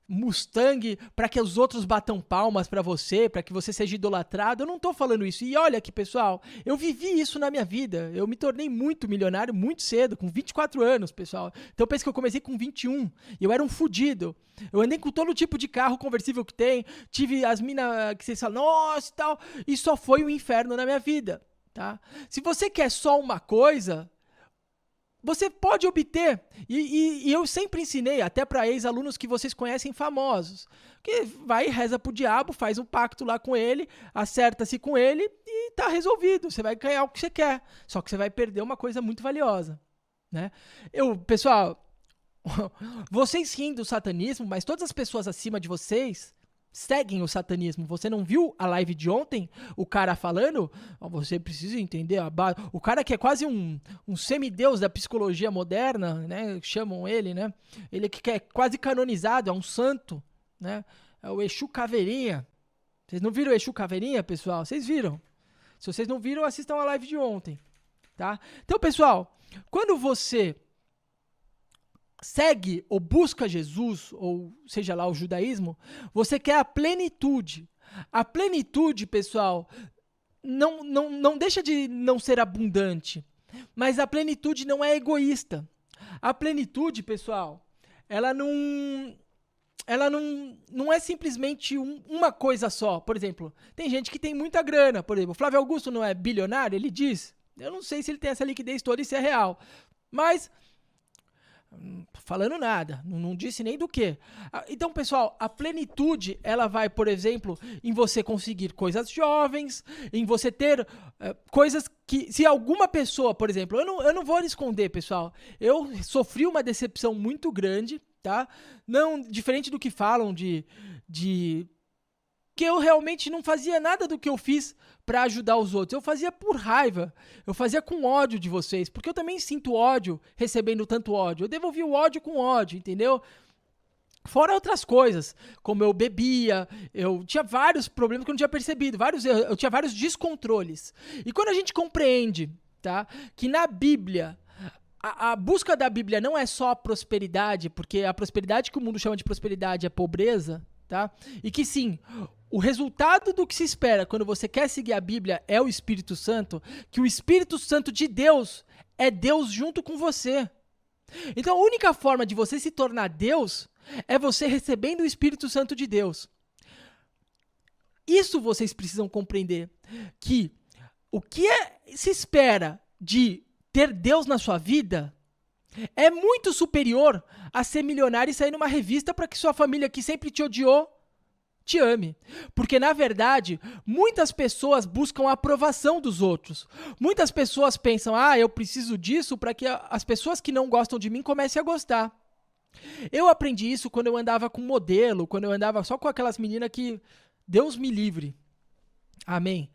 A: Mustang para que os outros batam palmas para você, para que você seja idolatrado. Eu não tô falando isso. E olha aqui, pessoal, eu vivi isso na minha vida. Eu me tornei muito milionário muito cedo, com 24 anos, pessoal. Então pensa que eu comecei com 21 e eu era um fudido. Eu andei com todo tipo de carro conversível que tem, tive as minas que vocês falam, nossa e tal, e só foi um inferno na minha vida, tá? Se você quer só uma coisa, você pode obter, e eu sempre ensinei, até para ex-alunos que vocês conhecem famosos, que vai e reza pro diabo, faz um pacto lá com ele, acerta-se com ele e tá resolvido, você vai ganhar o que você quer, só que você vai perder uma coisa muito valiosa, né? Pessoal, vocês riem do satanismo, mas todas as pessoas acima de vocês seguem o satanismo. Você não viu a live de ontem? O cara falando, você precisa entender a base. O cara que é quase um semideus da psicologia moderna, né? Chamam ele, né? Ele que é quase canonizado, é um santo, né? É o Exu Caveirinha. Vocês não viram o Exu Caveirinha, pessoal? Vocês viram? Se vocês não viram, assistam a live de ontem, tá? Então, pessoal, quando você segue ou busca Jesus, ou seja lá o judaísmo, você quer a plenitude. A plenitude, pessoal, não deixa de não ser abundante, mas a plenitude não é egoísta. A plenitude, pessoal, ela não é simplesmente uma coisa só. Por exemplo, tem gente que tem muita grana. Por exemplo, Flávio Augusto não é bilionário? Ele diz. Eu não sei se ele tem essa liquidez toda e se é real. Mas falando nada, não disse nem do que. Então, pessoal, a plenitude, ela vai, por exemplo, em você conseguir coisas jovens, em você ter coisas que, se alguma pessoa, por exemplo, eu não vou esconder, pessoal, eu sofri uma decepção muito grande, tá? Não, diferente do que falam de que eu realmente não fazia nada do que eu fiz para ajudar os outros. Eu fazia por raiva. Eu fazia com ódio de vocês. Porque eu também sinto ódio recebendo tanto ódio. Eu devolvi o ódio com ódio, entendeu? Fora outras coisas, como eu bebia, eu tinha vários problemas que eu não tinha percebido, eu tinha vários descontroles. E quando a gente compreende, tá, que na Bíblia, a busca da Bíblia não é só a prosperidade, porque a prosperidade que o mundo chama de prosperidade é pobreza, tá? E que sim, o resultado do que se espera quando você quer seguir a Bíblia é o Espírito Santo, que o Espírito Santo de Deus é Deus junto com você. Então a única forma de você se tornar Deus é você recebendo o Espírito Santo de Deus. Isso vocês precisam compreender, que o que se espera de ter Deus na sua vida é muito superior a ser milionário e sair numa revista para que sua família, que sempre te odiou, te ame. Porque, na verdade, muitas pessoas buscam a aprovação dos outros. Muitas pessoas pensam, eu preciso disso para que as pessoas que não gostam de mim comecem a gostar. Eu aprendi isso quando eu andava com modelo, quando eu andava só com aquelas meninas que Deus me livre. Amém.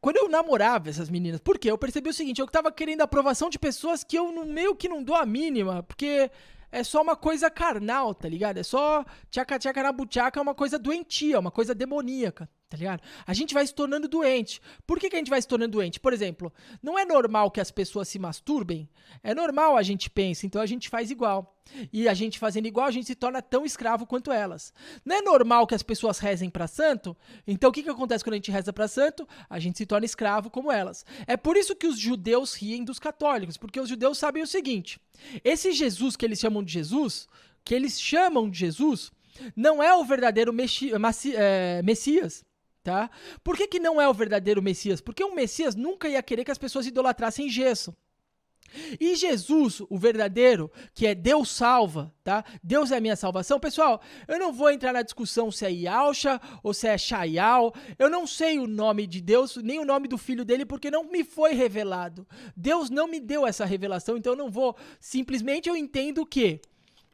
A: Quando eu namorava essas meninas, porque eu percebi o seguinte, eu tava querendo a aprovação de pessoas que eu meio que não dou a mínima, porque é só uma coisa carnal, tá ligado? É só tchaca-tchaca na buchaca, é uma coisa doentia, uma coisa demoníaca, tá ligado? A gente vai se tornando doente. Por que a gente vai se tornando doente? Por exemplo, não é normal que as pessoas se masturbem? É normal, a gente pensa, então a gente faz igual. E a gente fazendo igual, a gente se torna tão escravo quanto elas. Não é normal que as pessoas rezem pra santo? Então o que acontece quando a gente reza pra santo? A gente se torna escravo como elas. É por isso que os judeus riem dos católicos, porque os judeus sabem o seguinte, esse Jesus que eles chamam de Jesus, não é o verdadeiro Messias. Tá? Por que não é o verdadeiro Messias? Porque o Messias nunca ia querer que as pessoas idolatrassem gesso. E Jesus, o verdadeiro, que é Deus salva, tá? Deus é a minha salvação. Pessoal, eu não vou entrar na discussão se é Yahshua ou se é Shaial. Eu não sei o nome de Deus, nem o nome do filho dele, porque não me foi revelado. Deus não me deu essa revelação, então eu não vou. Simplesmente eu entendo que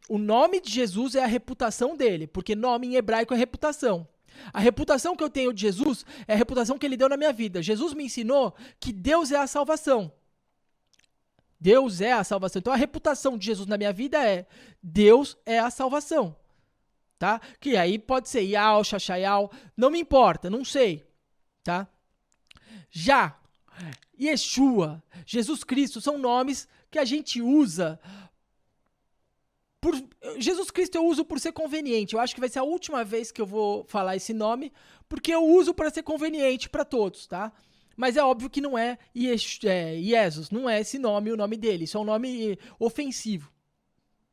A: o nome de Jesus é a reputação dele, porque nome em hebraico é reputação. A reputação que eu tenho de Jesus é a reputação que ele deu na minha vida. Jesus me ensinou que Deus é a salvação. Deus é a salvação. Então a reputação de Jesus na minha vida é Deus é a salvação. Tá? Que aí pode ser Yahshua, Shaial, não me importa, não sei. Tá? Já Yeshua, Jesus Cristo são nomes que a gente usa Jesus Cristo eu uso por ser conveniente. Eu acho que vai ser a última vez que eu vou falar esse nome, porque eu uso para ser conveniente para todos, tá? Mas é óbvio que não é Jesus, não é esse nome o nome dele. Isso é um nome ofensivo.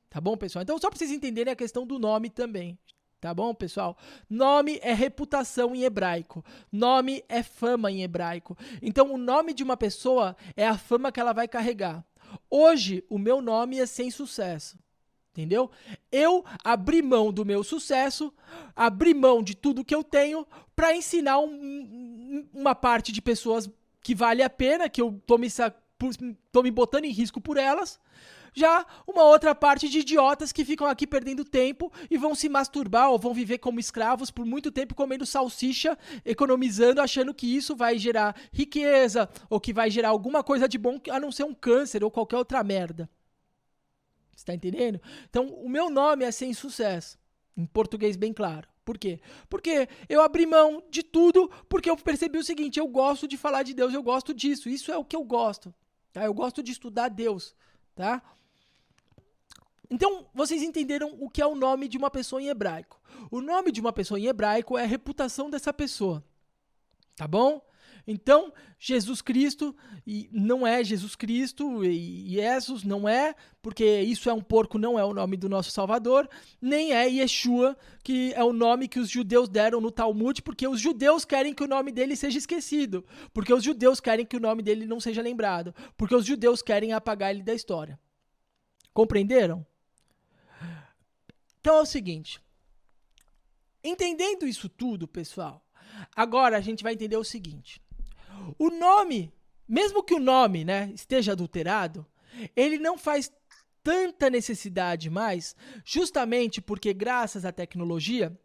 A: Tá bom, pessoal? Então, só para vocês entenderem a questão do nome também. Tá bom, pessoal? Nome é reputação em hebraico. Nome é fama em hebraico. Então, o nome de uma pessoa é a fama que ela vai carregar. Hoje, o meu nome é Sem Sucesso. Entendeu? Eu abri mão do meu sucesso, abri mão de tudo que eu tenho para ensinar uma parte de pessoas que vale a pena, que eu tô me botando em risco por elas. Já uma outra parte de idiotas que ficam aqui perdendo tempo e vão se masturbar ou vão viver como escravos por muito tempo comendo salsicha, economizando, achando que isso vai gerar riqueza ou que vai gerar alguma coisa de bom, a não ser um câncer ou qualquer outra merda. Você tá entendendo? Então, o meu nome é Sem Sucesso. Em português bem claro. Por quê? Porque eu abri mão de tudo porque eu percebi o seguinte, eu gosto de falar de Deus, eu gosto disso. Isso é o que eu gosto. Tá? Eu gosto de estudar Deus. Tá? Então, vocês entenderam o que é o nome de uma pessoa em hebraico. O nome de uma pessoa em hebraico é a reputação dessa pessoa. Tá bom? Então, Jesus Cristo não é Jesus Cristo, e Jesus não é, porque isso é um porco, não é o nome do nosso Salvador, nem é Yeshua, que é o nome que os judeus deram no Talmud, porque os judeus querem que o nome dele seja esquecido, porque os judeus querem que o nome dele não seja lembrado, porque os judeus querem apagar ele da história. Compreenderam? Então é o seguinte, entendendo isso tudo, pessoal, agora a gente vai entender o seguinte. O nome, mesmo que o nome, né, esteja adulterado, ele não faz tanta necessidade mais, justamente porque graças à tecnologia,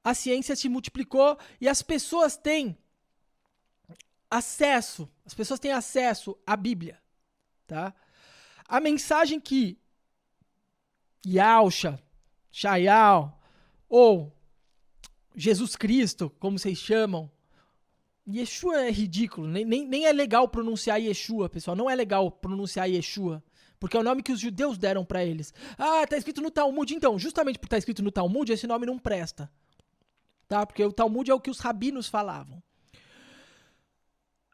A: a ciência se multiplicou e as pessoas têm acesso à Bíblia, tá? A mensagem que Yahshua, Shaial ou Jesus Cristo, como vocês chamam, Yeshua é ridículo, nem é legal pronunciar Yeshua, pessoal, não é legal pronunciar Yeshua, porque é o nome que os judeus deram para eles. Ah, tá escrito no Talmud, então, justamente por estar escrito no Talmud, esse nome não presta, tá? Porque o Talmud é o que os rabinos falavam.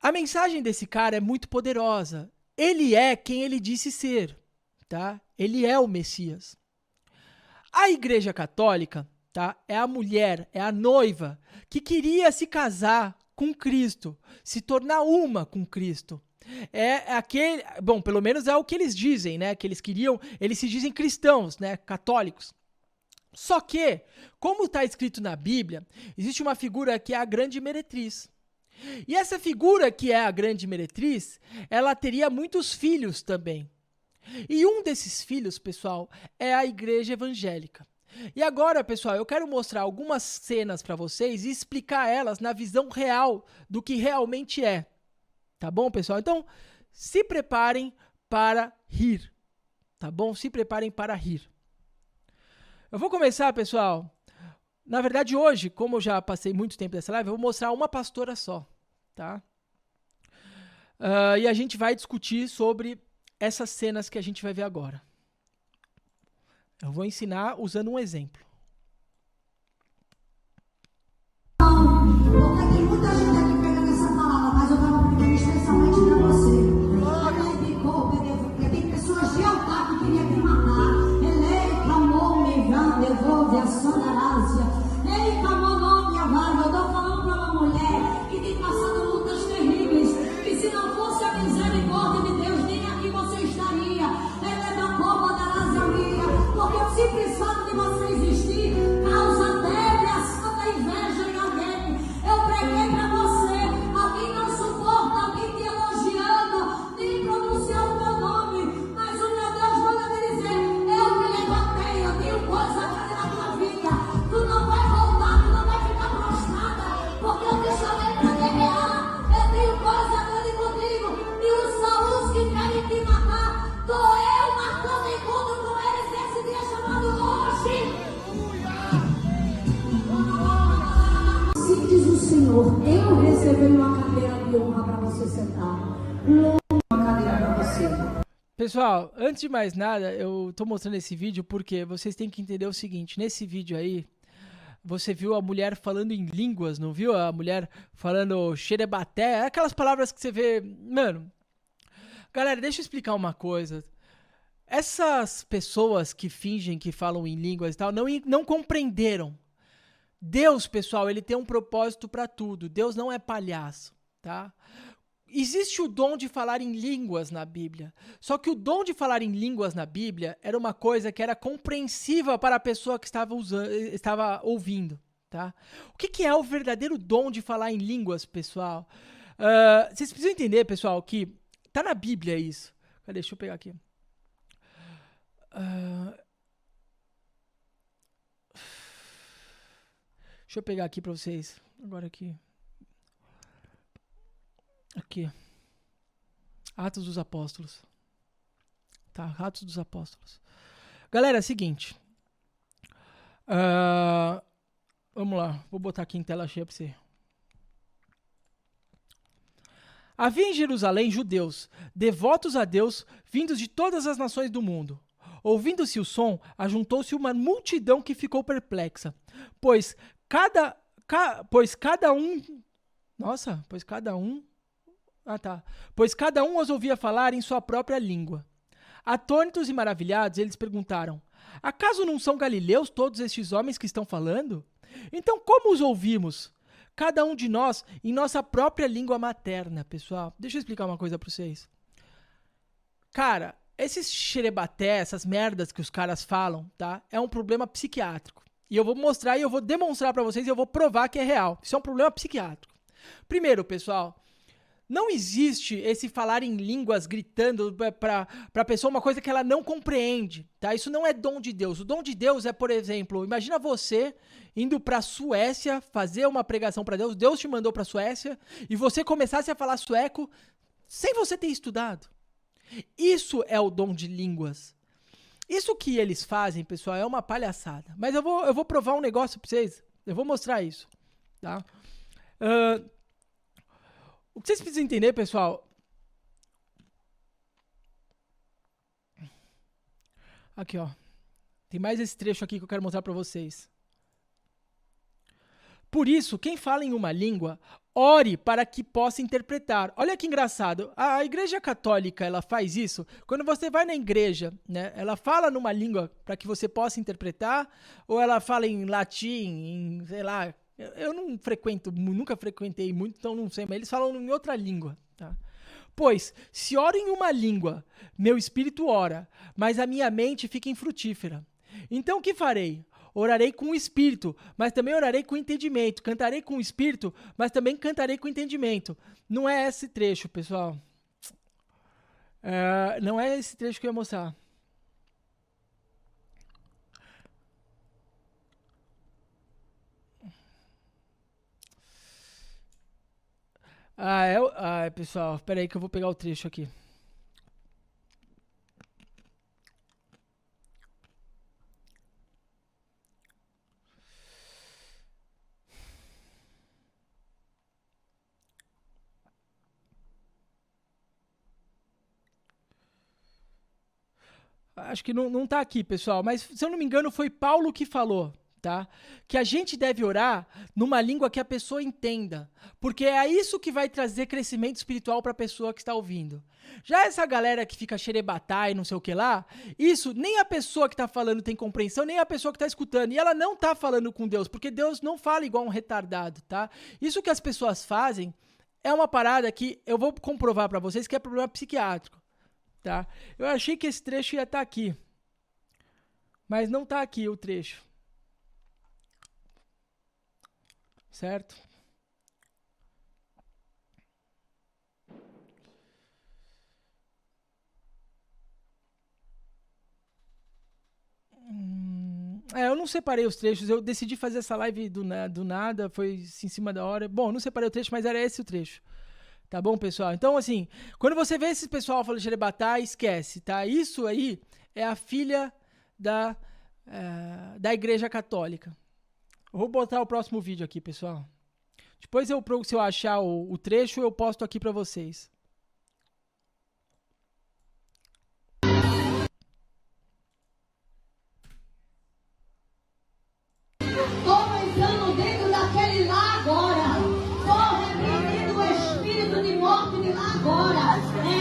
A: A mensagem desse cara é muito poderosa, ele é quem ele disse ser, tá? Ele é o Messias. A Igreja Católica, tá? É a mulher, é a noiva que queria se casar com Cristo, se tornar uma com Cristo. Bom, pelo menos é o que eles dizem, né? Que eles se dizem cristãos, né? Católicos. Só que, como está escrito na Bíblia, existe uma figura que é a grande meretriz. E essa figura que é a grande meretriz, ela teria muitos filhos também. E um desses filhos, pessoal, é a igreja evangélica. E agora, pessoal, eu quero mostrar algumas cenas para vocês e explicar elas na visão real do que realmente é. Tá bom, pessoal? Então, se preparem para rir. Tá bom? Se preparem para rir. Eu vou começar, pessoal. Na verdade, hoje, como eu já passei muito tempo nessa live, eu vou mostrar uma pastora só, tá? E a gente vai discutir sobre essas cenas que a gente vai ver agora. Eu vou ensinar usando um exemplo.
B: Tem muita gente aqui pegando essa palavra, mas eu estava pregando especialmente para você. Porque tem pessoas de altar que queriam me matar. Ele clamou, me devolve a sua Arásia. Ele clamou, não me amar, eu dou Senhor, eu reservei uma cadeira de honra para você sentar. Uma cadeira para você.
A: Pessoal, antes de mais nada, eu tô mostrando esse vídeo porque vocês têm que entender o seguinte. Nesse vídeo aí, você viu a mulher falando em línguas, não viu? A mulher falando xerebaté, aquelas palavras que você vê... Mano, galera, deixa eu explicar uma coisa. Essas pessoas que fingem que falam em línguas e tal, não compreenderam. Deus, pessoal, ele tem um propósito para tudo. Deus não é palhaço, tá? Existe o dom de falar em línguas na Bíblia. Só que o dom de falar em línguas na Bíblia era uma coisa que era compreensiva para a pessoa que estava ouvindo, tá? O que é o verdadeiro dom de falar em línguas, pessoal? Vocês precisam entender, pessoal, que tá na Bíblia isso. Cadê? Deixa eu pegar aqui. Deixa eu pegar aqui para vocês. Agora aqui. Aqui. Atos dos Apóstolos. Tá, Atos dos Apóstolos. Galera, é o seguinte. Vamos lá. Vou botar aqui em tela cheia para você. Havia em Jerusalém judeus, devotos a Deus, vindos de todas as nações do mundo. Ouvindo-se o som, ajuntou-se uma multidão que ficou perplexa, pois cada um os ouvia falar em sua própria língua. Atônitos e maravilhados, eles perguntaram: acaso não são galileus todos estes homens que estão falando? Então como os ouvimos? Cada um de nós em nossa própria língua materna, pessoal. Deixa eu explicar uma coisa pra vocês. Cara, esses xerebaté, essas merdas que os caras falam, tá? É um problema psiquiátrico. E eu vou mostrar e eu vou demonstrar pra vocês e eu vou provar que é real. Isso é um problema psiquiátrico. Primeiro, pessoal, não existe esse falar em línguas gritando pra pessoa uma coisa que ela não compreende, tá? Isso não é dom de Deus. O dom de Deus é, por exemplo, imagina você indo pra Suécia fazer uma pregação pra Deus, Deus te mandou pra Suécia e você começasse a falar sueco sem você ter estudado. Isso é o dom de línguas. Isso que eles fazem, pessoal, é uma palhaçada. Mas eu vou provar um negócio pra vocês. Eu vou mostrar isso, tá? O que vocês precisam entender, pessoal... Aqui, ó. Tem mais esse trecho aqui que eu quero mostrar pra vocês. Por isso, quem fala em uma língua, ore para que possa interpretar. Olha que engraçado. A Igreja Católica, ela faz isso. Quando você vai na igreja, né, ela fala numa língua para que você possa interpretar, ou ela fala em latim, em, sei lá... Eu não frequento, nunca frequentei muito, então não sei, mas eles falam em outra língua, tá? Pois, se oro em uma língua, meu espírito ora, mas a minha mente fica infrutífera. Então o que farei? Orarei com o espírito, mas também orarei com o entendimento. Cantarei com o espírito, mas também cantarei com o entendimento. Não é esse trecho, pessoal. Não é esse trecho que eu ia mostrar. Pessoal, espera aí que eu vou pegar o trecho aqui. Acho que não tá aqui, pessoal, mas se eu não me engano foi Paulo que falou, tá? Que a gente deve orar numa língua que a pessoa entenda, porque é isso que vai trazer crescimento espiritual para a pessoa que está ouvindo. Já essa galera que fica xerebatá e não sei o que lá, isso nem a pessoa que está falando tem compreensão, nem a pessoa que está escutando, e ela não está falando com Deus, porque Deus não fala igual um retardado, tá? Isso que as pessoas fazem é uma parada que eu vou comprovar para vocês que é problema psiquiátrico. Tá? Eu achei que esse trecho ia estar aqui, mas não está aqui o trecho, certo? Eu não separei os trechos, eu decidi fazer essa live do nada, foi em cima da hora. Bom, não separei o trecho, mas era esse o trecho. Tá bom, pessoal? Então, assim, quando você vê esse pessoal falando xerebatá, esquece, tá? Isso aí é a filha da Igreja Católica. Eu vou botar o próximo vídeo aqui, pessoal. Depois, se eu achar o trecho, eu posto aqui para vocês.
B: Estou entrando dentro daquele lá agora. Estou repreendendo o espírito de morte de lá agora.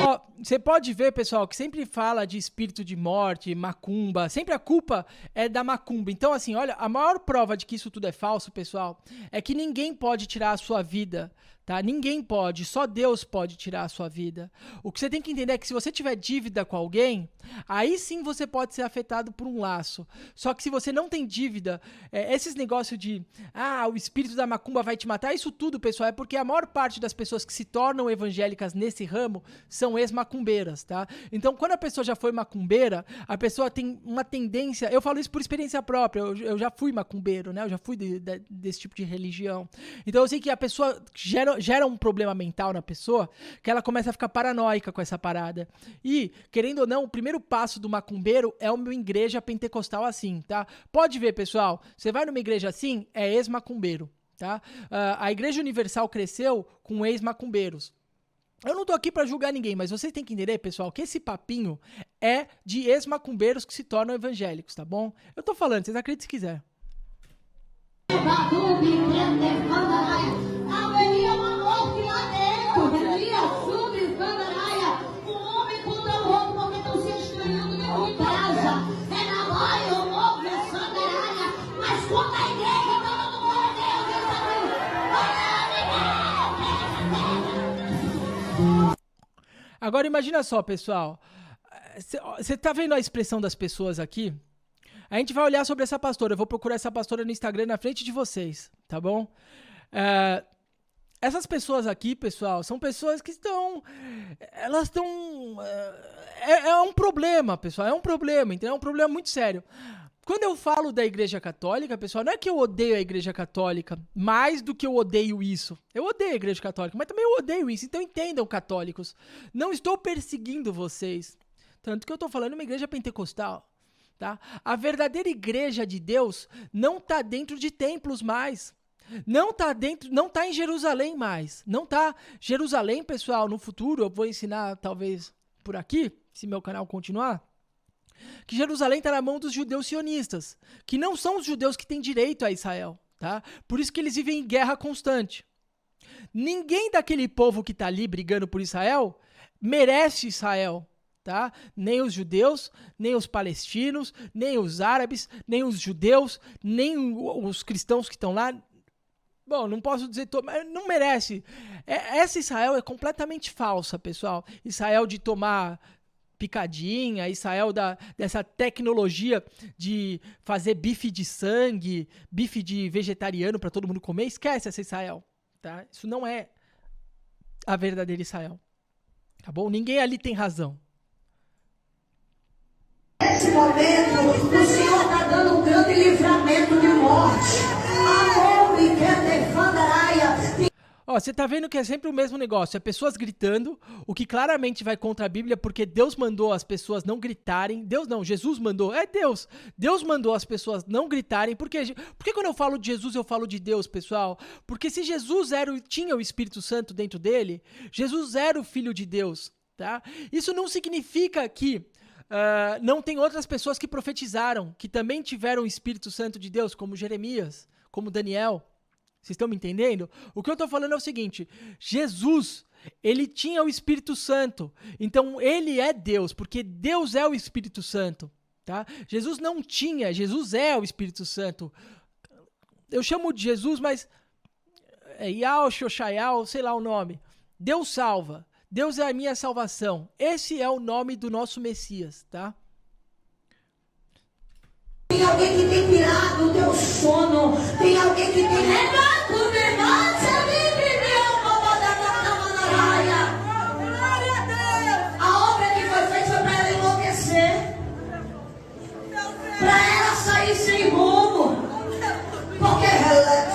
A: Ó, você pode ver, pessoal, que sempre fala de espírito de morte, macumba, sempre a culpa é da macumba. Então, assim, olha, a maior prova de que isso tudo é falso, pessoal, é que ninguém pode tirar a sua vida, tá? Ninguém pode, só Deus pode tirar a sua vida. O que você tem que entender é que se você tiver dívida com alguém, aí sim você pode ser afetado por um laço. Só que se você não tem dívida, esses negócios de, o espírito da macumba vai te matar, isso tudo, pessoal, é porque a maior parte das pessoas que se tornam evangélicas nesse ramo são ex-macumbeiras, tá? Então, quando a pessoa já foi macumbeira, a pessoa tem uma tendência, eu falo isso por experiência própria, eu já fui macumbeiro, né? Eu já fui desse tipo de religião. Então, eu sei que a pessoa gera um problema mental na pessoa, que ela começa a ficar paranoica com essa parada. E, querendo ou não, o primeiro passo do macumbeiro é uma igreja pentecostal assim, tá? Pode ver, pessoal, você vai numa igreja assim, é ex-macumbeiro, tá? A Igreja Universal cresceu com ex-macumbeiros. Eu não tô aqui pra julgar ninguém, mas vocês têm que entender, pessoal, que esse papinho é de ex-macumbeiros que se tornam evangélicos, tá bom? Eu tô falando, vocês acreditam se quiser.
B: Haveria uma morte lá dentro. Um homem contra o outro porque estão se estranhando dentro de casa. É na mãe, o morro, é sandarária. Mas contra a igreja, todo mundo é Deus.
A: Agora imagina só, pessoal. Você tá vendo a expressão das pessoas aqui? A gente vai olhar sobre essa pastora. Eu vou procurar essa pastora no Instagram na frente de vocês, tá bom? Essas pessoas aqui, pessoal, são pessoas que estão... Elas estão... É um problema, pessoal. É um problema, entendeu? É um problema muito sério. Quando eu falo da Igreja Católica, pessoal, não é que eu odeio a Igreja Católica mais do que eu odeio isso. Eu odeio a Igreja Católica, mas também eu odeio isso. Então entendam, católicos. Não estou perseguindo vocês. Tanto que eu estou falando uma igreja pentecostal. Tá? A verdadeira igreja de Deus não está dentro de templos mais. Não está em Jerusalém mais. Não está. Jerusalém, pessoal, no futuro, eu vou ensinar talvez por aqui, se meu canal continuar, que Jerusalém está na mão dos judeus sionistas, que não são os judeus que têm direito a Israel. Tá? Por isso que eles vivem em guerra constante. Ninguém daquele povo que está ali brigando por Israel merece Israel. Tá? Nem os judeus, nem os palestinos, nem os árabes, nem os judeus, nem os cristãos que estão lá. Bom, não posso dizer todo, mas não merece. Essa Israel é completamente falsa, pessoal. Israel de tomar picadinha, Israel dessa tecnologia de fazer bife de sangue, bife de vegetariano para todo mundo comer. Esquece essa Israel. Tá? Isso não é a verdadeira Israel. Tá bom? Ninguém ali tem razão.
B: Nesse momento, o Senhor está dando um grande livramento de morte.
A: Ó, você tá vendo que é sempre o mesmo negócio, é pessoas gritando, o que claramente vai contra a Bíblia, porque Deus mandou as pessoas não gritarem. Deus não, Jesus mandou, Deus. Deus mandou as pessoas não gritarem, porque quando eu falo de Jesus, eu falo de Deus, pessoal? Porque se Jesus tinha o Espírito Santo dentro dele, Jesus era o Filho de Deus, tá? Isso não significa que não tem outras pessoas que profetizaram, que também tiveram o Espírito Santo de Deus, como Jeremias, como Daniel. Vocês estão me entendendo? O que eu estou falando é o seguinte, Jesus, ele tinha o Espírito Santo, então ele é Deus, porque Deus é o Espírito Santo, tá? Jesus não tinha, Jesus é o Espírito Santo. Eu chamo de Jesus, mas Yahweh, Shoshayal, sei lá o nome. Deus salva. Deus é a minha salvação. Esse é o nome do nosso Messias, tá?
B: Tem alguém que tem tirado o teu sono. Tem alguém que tem levado de nós. Glória a Deus. A obra que foi feita foi para ela enlouquecer. Para ela sair sem rumo. Porque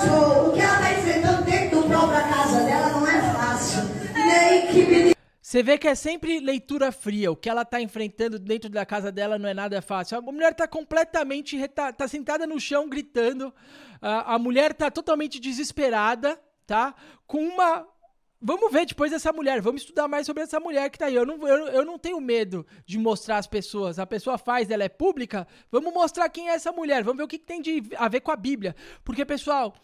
B: o que ela está enfrentando dentro da própria casa dela não é fácil. Nem que
A: Você vê que é sempre leitura fria. O que ela tá enfrentando dentro da casa dela não é nada fácil. A mulher tá completamente... tá sentada no chão gritando. A mulher tá totalmente desesperada, tá? Com uma... Vamos ver depois dessa mulher, vamos estudar mais sobre essa mulher que tá aí. Eu não tenho medo de mostrar as pessoas. A pessoa faz, ela é pública, vamos mostrar quem é essa mulher, vamos ver o que tem a ver com a Bíblia. Porque, pessoal,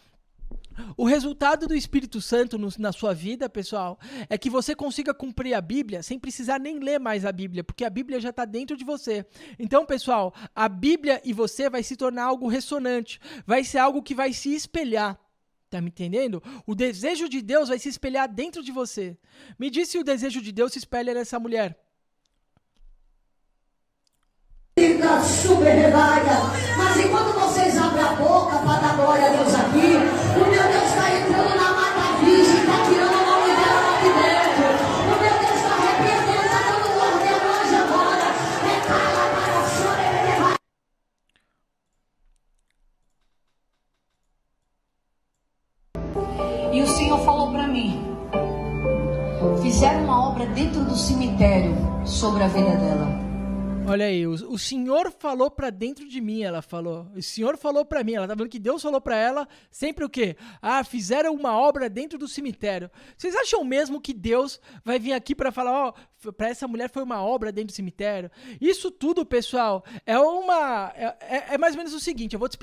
A: o resultado do Espírito Santo na sua vida, pessoal, é que você consiga cumprir a Bíblia sem precisar nem ler mais a Bíblia, porque a Bíblia já está dentro de você. Então, pessoal, a Bíblia e você vai se tornar algo ressonante, vai ser algo que vai se espelhar. Tá me entendendo? O desejo de Deus vai se espelhar dentro de você. Me diz se o desejo de Deus se espelha nessa mulher.
B: Mas enquanto vocês abrem a boca para dar glória a Deus aqui, o meu Deus está entrando na mata virgem, está tirando o nome dela lá de dentro. O meu Deus está arrepiando, está dando ordem a nós agora. É cala para o Senhor, E o Senhor falou para mim: fizeram uma obra dentro do cemitério sobre a vida dela.
A: Olha aí, o Senhor falou pra dentro de mim, ela falou. O Senhor falou pra mim, ela tá falando que Deus falou pra ela sempre o quê? Ah, fizeram uma obra dentro do cemitério. Vocês acham mesmo que Deus vai vir aqui pra falar, ó, pra essa mulher foi uma obra dentro do cemitério? Isso tudo, pessoal, é mais ou menos o seguinte, eu vou te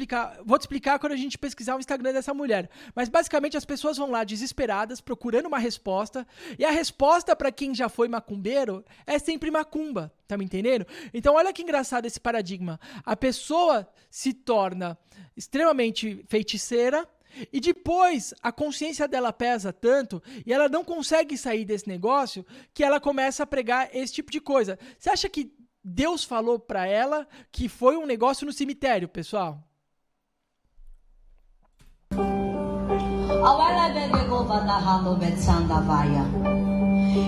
A: explicar quando a gente pesquisar o Instagram dessa mulher. Mas basicamente as pessoas vão lá desesperadas, procurando uma resposta, e a resposta pra quem já foi macumbeiro é sempre macumba. Tá me entendendo? Então, olha que engraçado esse paradigma. A pessoa se torna extremamente feiticeira e depois a consciência dela pesa tanto e ela não consegue sair desse negócio que ela começa a pregar esse tipo de coisa. Você acha que Deus falou pra ela que foi um negócio no cemitério, pessoal?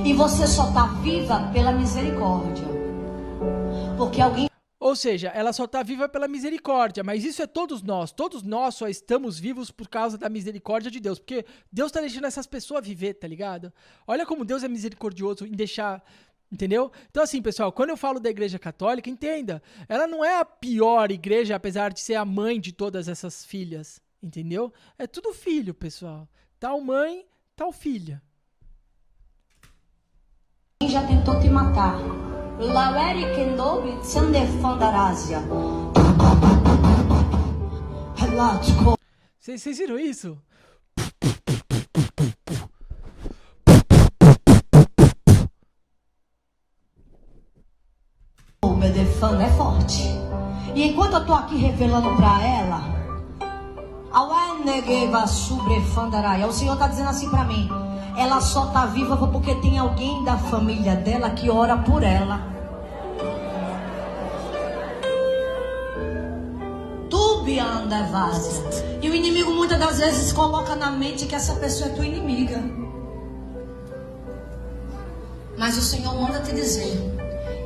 B: E você só tá viva pela misericórdia. Porque alguém...
A: Ou seja, ela só está viva pela misericórdia, mas isso é todos nós só estamos vivos por causa da misericórdia de Deus, porque Deus está deixando essas pessoas viver, tá ligado? Olha como Deus é misericordioso em deixar, entendeu? Então assim, pessoal, quando eu falo da Igreja Católica, entenda, ela não é a pior igreja, apesar de ser a mãe de todas essas filhas, entendeu? É tudo filho, pessoal, tal mãe, tal filha.
B: Quem já tentou te matar? Laweri Kendobi Tsandefandarazia.
A: Vocês viram isso?
B: O Bedefan é forte. E enquanto eu tô aqui revelando pra ela, o Senhor tá dizendo assim pra mim: ela só tá viva porque tem alguém da família dela que ora por ela. Tubianda vaza. E o inimigo muitas das vezes coloca na mente que essa pessoa é tua inimiga. Mas o Senhor manda te dizer: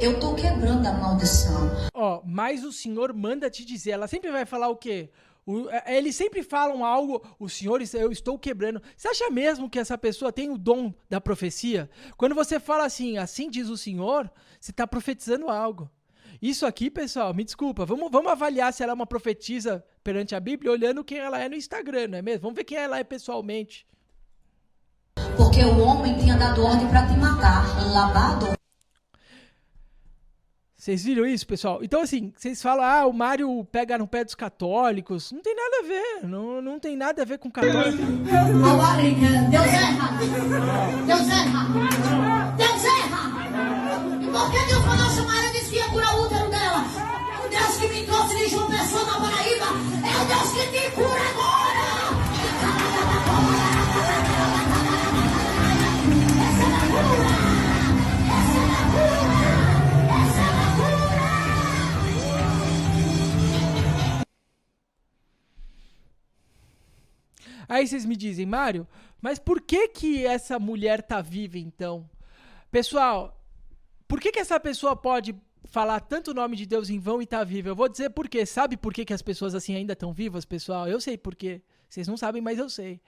B: eu tô quebrando a maldição.
A: Ó, mas o Senhor manda te dizer. Ela sempre vai falar o quê? Eles sempre falam algo, o Senhor, eu estou quebrando. Você acha mesmo que essa pessoa tem o dom da profecia? Quando você fala assim diz o Senhor, você está profetizando algo. Isso aqui, pessoal, me desculpa, vamos avaliar se ela é uma profetisa perante a Bíblia, olhando quem ela é no Instagram, não é mesmo? Vamos ver quem ela é pessoalmente.
B: Porque o homem tinha dado ordem para te matar, lavado.
A: Vocês viram isso, pessoal? Então, assim, vocês falam, o Mário pega no pé dos católicos. Não tem nada a ver, não tem nada a ver com católico.
B: Deus erra! Deus erra! Deus erra! E por que Deus mandou chamar ela disse que ia curar o útero dela? O Deus que me trouxe de João Pessoa na Paraíba é o Deus que te cura agora! Essa é a cura! Essa é a cura!
A: Aí vocês me dizem, Mário, mas por que essa mulher tá viva então? Pessoal, por que essa pessoa pode falar tanto o nome de Deus em vão e tá viva? Eu vou dizer por quê. Sabe por que as pessoas assim ainda estão vivas, pessoal? Eu sei por quê. Vocês não sabem, mas eu sei.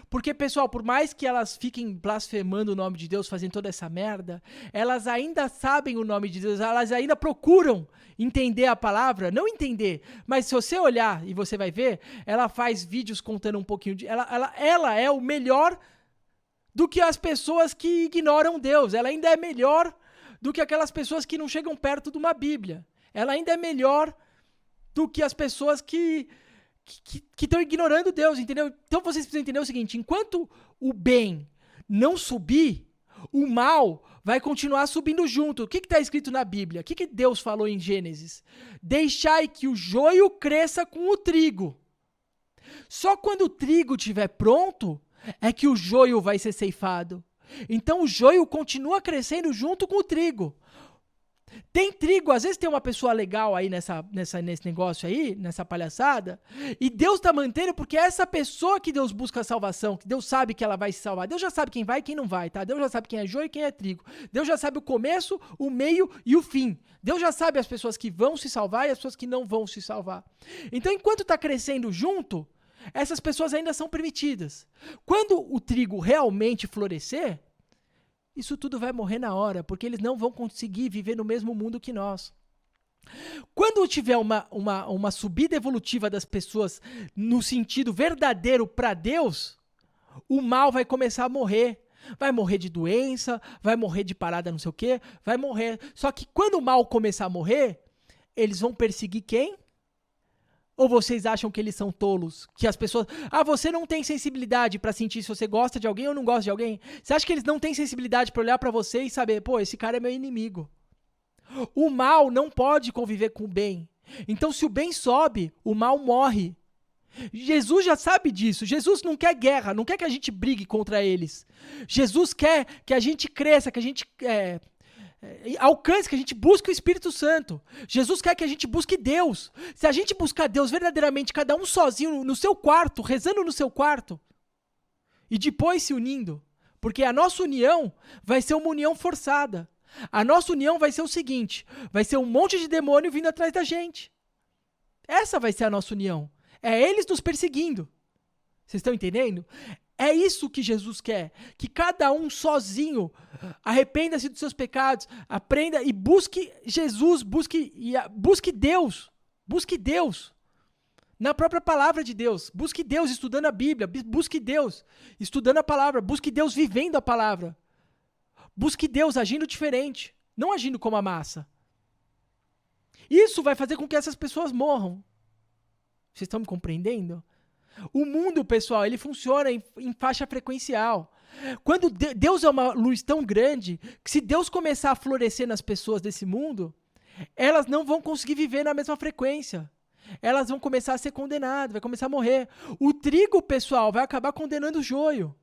A: Porque, pessoal, por mais que elas fiquem blasfemando o nome de Deus, fazendo toda essa merda, elas ainda sabem o nome de Deus, elas ainda procuram entender a palavra. Não entender, mas se você olhar e você vai ver, ela faz vídeos contando um pouquinho de... Ela é o melhor do que as pessoas que ignoram Deus. Ela ainda é melhor do que aquelas pessoas que não chegam perto de uma Bíblia. Ela ainda é melhor do que as pessoas que estão ignorando Deus, entendeu? Então vocês precisam entender o seguinte, enquanto o bem não subir, o mal vai continuar subindo junto. O que está escrito na Bíblia? O que Deus falou em Gênesis? Deixai que o joio cresça com o trigo. Só quando o trigo estiver pronto, é que o joio vai ser ceifado. Então o joio continua crescendo junto com o trigo. Tem trigo, às vezes tem uma pessoa legal aí nesse negócio aí, nessa palhaçada, e Deus está mantendo porque é essa pessoa que Deus busca a salvação, que Deus sabe que ela vai se salvar. Deus já sabe quem vai e quem não vai, tá? Deus já sabe quem é joio e quem é trigo. Deus já sabe o começo, o meio e o fim. Deus já sabe as pessoas que vão se salvar e as pessoas que não vão se salvar. Então, enquanto está crescendo junto, essas pessoas ainda são permitidas. Quando o trigo realmente florescer, isso tudo vai morrer na hora, porque eles não vão conseguir viver no mesmo mundo que nós. Quando tiver uma subida evolutiva das pessoas no sentido verdadeiro para Deus, o mal vai começar a morrer. Vai morrer de doença, vai morrer de parada não sei o quê, vai morrer. Só que quando o mal começar a morrer, eles vão perseguir quem? Ou vocês acham que eles são tolos? Que as pessoas... você não tem sensibilidade pra sentir se você gosta de alguém ou não gosta de alguém? Você acha que eles não têm sensibilidade pra olhar pra você e saber, pô, esse cara é meu inimigo? O mal não pode conviver com o bem. Então, se o bem sobe, o mal morre. Jesus já sabe disso. Jesus não quer guerra, não quer que a gente brigue contra eles. Jesus quer que a gente cresça, que a gente... alcance, que a gente busque o Espírito Santo. Jesus quer que a gente busque Deus. Se a gente buscar Deus verdadeiramente, cada um sozinho no seu quarto, rezando no seu quarto, e depois se unindo, porque a nossa união vai ser uma união forçada. A nossa união vai ser o seguinte, vai ser um monte de demônio vindo atrás da gente. Essa vai ser a nossa união. É eles nos perseguindo. Vocês estão entendendo? É isso que Jesus quer, que cada um sozinho arrependa-se dos seus pecados, aprenda e busque Jesus, busque Deus, busque Deus, na própria palavra de Deus, busque Deus estudando a Bíblia, busque Deus estudando a palavra, busque Deus vivendo a palavra, busque Deus agindo diferente, não agindo como a massa. Isso vai fazer com que essas pessoas morram. Vocês estão me compreendendo? O mundo, pessoal, ele funciona em faixa frequencial. Quando Deus é uma luz tão grande, que se Deus começar a florescer nas pessoas desse mundo, elas não vão conseguir viver na mesma frequência. Elas vão começar a ser condenadas, vai começar a morrer. O trigo, pessoal, vai acabar condenando o joio.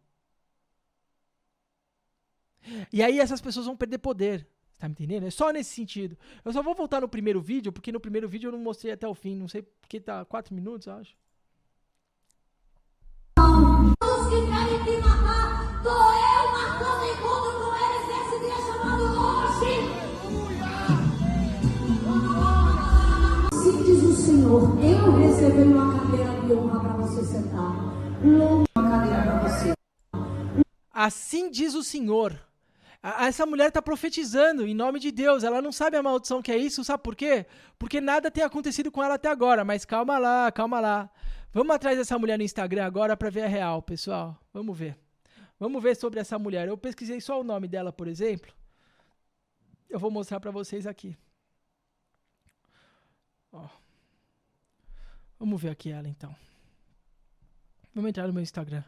A: E aí essas pessoas vão perder poder. Tá me entendendo? É só nesse sentido. Eu só vou voltar no primeiro vídeo, porque no primeiro vídeo eu não mostrei até o fim. Não sei porque tá 4 minutos, eu acho.
B: Os que querem te matar, tô eu marcando encontro com eles nesse dia chamado hoje. Assim diz o Senhor, eu reservei uma cadeira de honra para você sentar. Uma cadeira para você.
A: Assim diz o Senhor. Essa mulher está profetizando em nome de Deus. Ela não sabe a maldição que é isso. Sabe por quê? Porque nada tem acontecido com ela até agora. Mas calma lá, calma lá. Vamos atrás dessa mulher no Instagram agora para ver a real, pessoal. Vamos ver. Vamos ver sobre essa mulher. Eu pesquisei só o nome dela, por exemplo. Eu vou mostrar para vocês aqui. Ó. Vamos ver aqui ela, então. Vamos entrar no meu Instagram.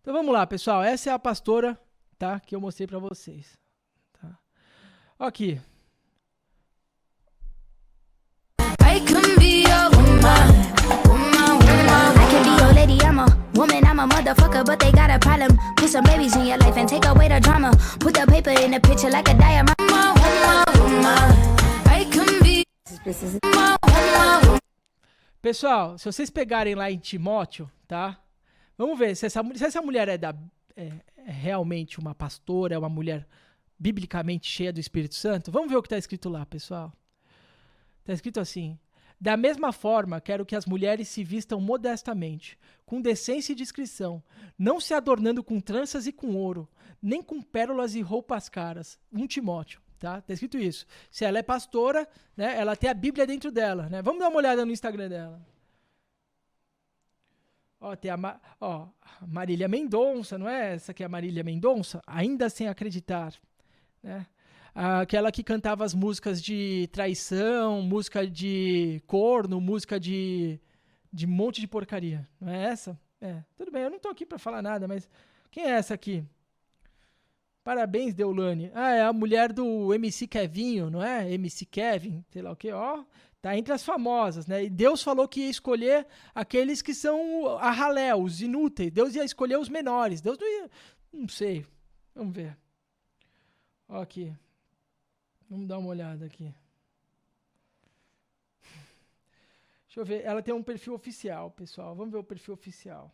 A: Então vamos lá, pessoal. Essa é a pastora, tá? Que eu mostrei para vocês. Tá? Aqui.
C: I can be your woman. I can be your lady, I'm a woman, I'm a motherfucker, but they got a problem. Put some babies in your life and take away the drama. Put the paper in the picture like a diorama. I can be.
A: Pessoal, se vocês pegarem lá em Timóteo, tá? Vamos ver se essa mulher é realmente uma pastora, é uma mulher biblicamente cheia do Espírito Santo. Vamos ver o que está escrito lá, pessoal. Está escrito assim: Da mesma forma, quero que as mulheres se vistam modestamente, com decência e discrição, não se adornando com tranças e com ouro, nem com pérolas e roupas caras. 1 Timóteo, tá? Tá escrito isso. Se ela é pastora, né, ela tem a Bíblia dentro dela, né? Vamos dar uma olhada no Instagram dela. Ó, tem a Marília Mendonça, não é essa que é a Marília Mendonça? Ainda sem acreditar, né? Aquela que cantava as músicas de traição, música de corno, música de um monte de porcaria. Não é essa? É, tudo bem, eu não tô aqui pra falar nada, mas quem é essa aqui? Parabéns, Deolane. Ah, é a mulher do MC Kevinho, não é? MC Kevin, sei lá o quê, ó. Tá entre as famosas, né? E Deus falou que ia escolher aqueles que são a ralé, os inúteis. Deus ia escolher os menores. Deus não ia... Não sei. Vamos ver. Ó aqui. Vamos dar uma olhada aqui. Deixa eu ver. Ela tem um perfil oficial, pessoal. Vamos ver o perfil oficial.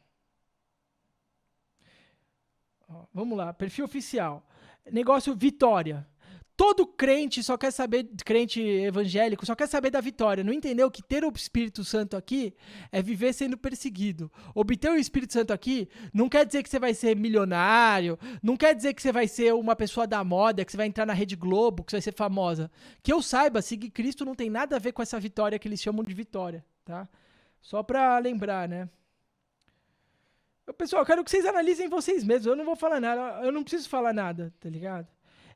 A: Ó, vamos lá. Perfil oficial. Negócio Vitória. Todo crente só quer saber, crente evangélico, só quer saber da vitória. Não entendeu que ter o Espírito Santo aqui é viver sendo perseguido. Obter o Espírito Santo aqui não quer dizer que você vai ser milionário, não quer dizer que você vai ser uma pessoa da moda, que você vai entrar na Rede Globo, que você vai ser famosa. Que eu saiba, seguir Cristo não tem nada a ver com essa vitória que eles chamam de vitória, tá? Só pra lembrar, né? Pessoal, eu quero que vocês analisem vocês mesmos. Eu não vou falar nada, eu não preciso falar nada, tá ligado?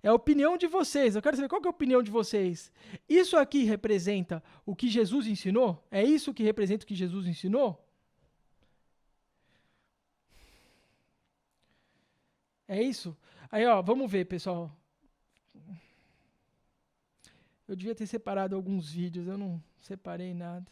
A: É a opinião de vocês. Eu quero saber qual que é a opinião de vocês. Isso aqui representa o que Jesus ensinou? É isso que representa o que Jesus ensinou? É isso? Aí, ó, vamos ver, pessoal. Eu devia ter separado alguns vídeos, eu não separei nada.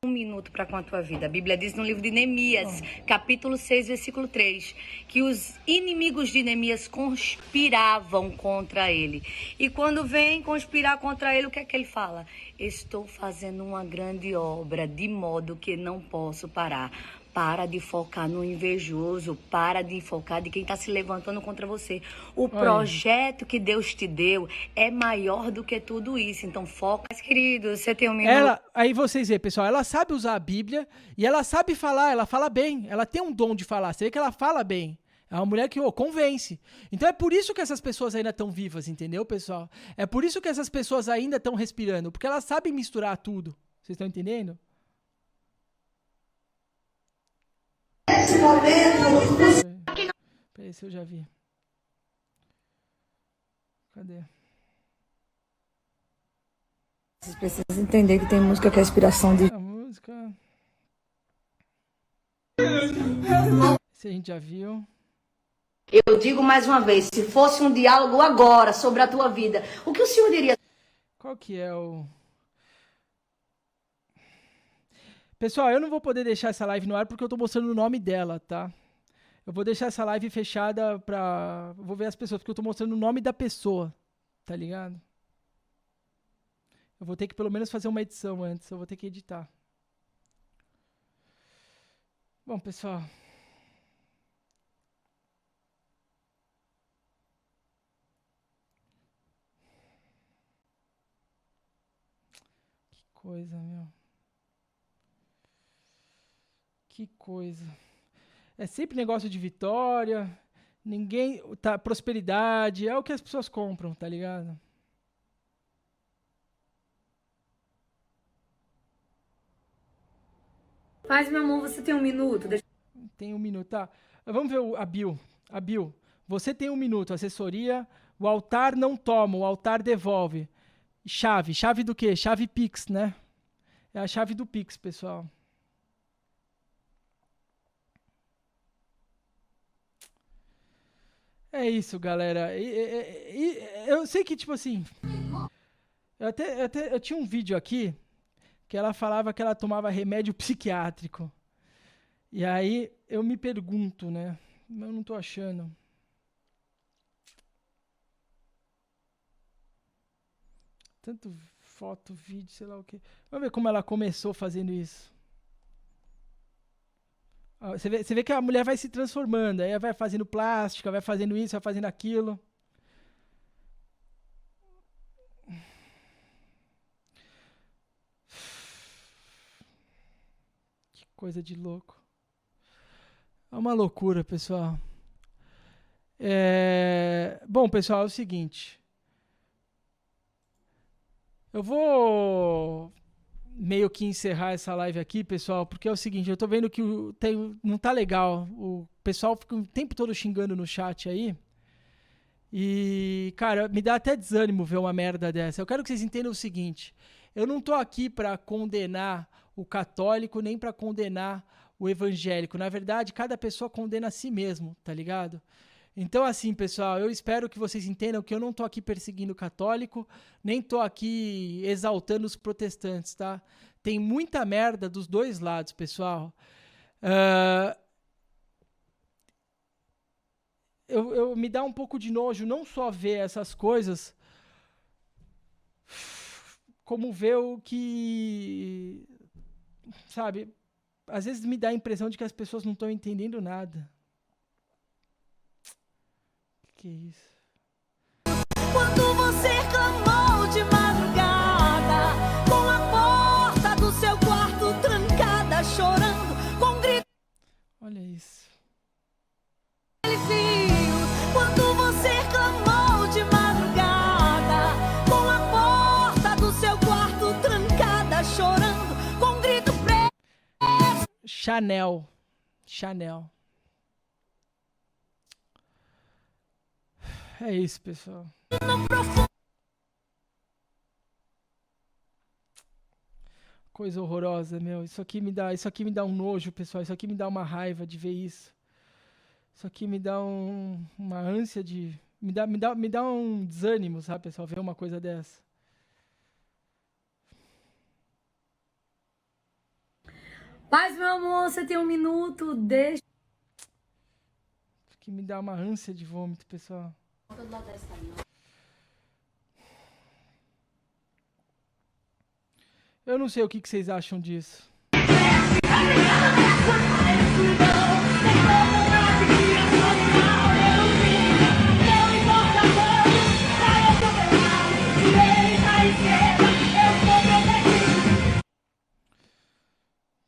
D: Um minuto para com a tua vida. A Bíblia diz no livro de Neemias, capítulo 6, versículo 3, que os inimigos de Neemias conspiravam contra ele. E quando vem conspirar contra ele, o que é que ele fala? Estou fazendo uma grande obra, de modo que não posso parar. Para de focar no invejoso, para de focar de quem está se levantando contra você. O projeto que Deus te deu é maior do que tudo isso. Então foca. Mas, querido, você tem um minuto.
A: Aí vocês veem, pessoal, ela sabe usar a Bíblia e ela sabe falar, ela fala bem. Ela tem um dom de falar. Você vê que ela fala bem. É uma mulher que convence. Então é por isso que essas pessoas ainda estão vivas, entendeu, pessoal? É por isso que essas pessoas ainda estão respirando. Porque elas sabem misturar tudo. Vocês estão entendendo?
B: Nesse momento,
A: Peraí, se eu já vi. Cadê?
D: Vocês precisam entender que tem música que é inspiração de...
A: A música... Esse a gente já viu.
D: Eu digo mais uma vez, se fosse um diálogo agora sobre a tua vida, o que o senhor diria?
A: Qual que é o... Pessoal, eu não vou poder deixar essa live no ar porque eu tô mostrando o nome dela, tá? Eu vou deixar essa live fechada pra... Vou ver as pessoas, porque eu tô mostrando o nome da pessoa, tá ligado? Eu vou ter que pelo menos fazer uma edição antes, eu vou ter que editar. Bom, pessoal... Que coisa, meu... Que coisa. É sempre negócio de vitória, ninguém... Tá, prosperidade, é o que as pessoas compram, tá ligado?
D: Mas, meu amor, você tem um minuto?
A: Tem 1 minuto, tá? Vamos ver a Bill. A Bill, você tem 1 minuto, assessoria, o altar não toma, o altar devolve. Chave, chave do quê? Chave Pix, né? É a chave do Pix, pessoal. É isso, galera. Eu sei que, tipo assim... Eu tinha um vídeo aqui que ela falava que ela tomava remédio psiquiátrico. E aí eu me pergunto, né? Eu não tô achando. Tanto foto, vídeo, sei lá o quê. Vamos ver como ela começou fazendo isso. Você vê que a mulher vai se transformando, aí vai fazendo plástica, vai fazendo isso, vai fazendo aquilo. Que coisa de louco. É uma loucura, pessoal. Bom, pessoal, é o seguinte. Eu vou meio que encerrar essa live aqui, pessoal, porque é o seguinte, eu tô vendo que não tá legal. O pessoal fica o tempo todo xingando no chat aí. E, cara, me dá até desânimo ver uma merda dessa. Eu quero que vocês entendam o seguinte. Eu não tô aqui pra condenar o católico, nem pra condenar o evangélico. Na verdade, cada pessoa condena a si mesmo, tá ligado? Então, assim, pessoal, eu espero que vocês entendam que eu não tô aqui perseguindo o católico, nem tô aqui exaltando os protestantes, tá? Tem muita merda dos dois lados, pessoal. Me dá um pouco de nojo não só ver essas coisas, como ver o que... Sabe? Às vezes me dá a impressão de que as pessoas não estão entendendo nada. Que isso?
E: Quando você clamou de madrugada, com a porta do seu quarto trancada, chorando, com grito.
A: Olha isso.
E: Ele viu. Quando você clamou de madrugada, com a porta do seu quarto trancada, chorando, com grito preto.
A: Chanel. É isso, pessoal. Coisa horrorosa, meu. Isso aqui me dá um nojo, pessoal. Isso aqui me dá uma raiva de ver isso. Isso aqui me dá uma ânsia de... Me dá um desânimo, sabe, pessoal? Ver uma coisa dessa.
F: Paz, meu amor, você tem um minuto, deixa...
A: Isso aqui me dá uma ânsia de vômito, pessoal. Eu não sei o que vocês acham disso.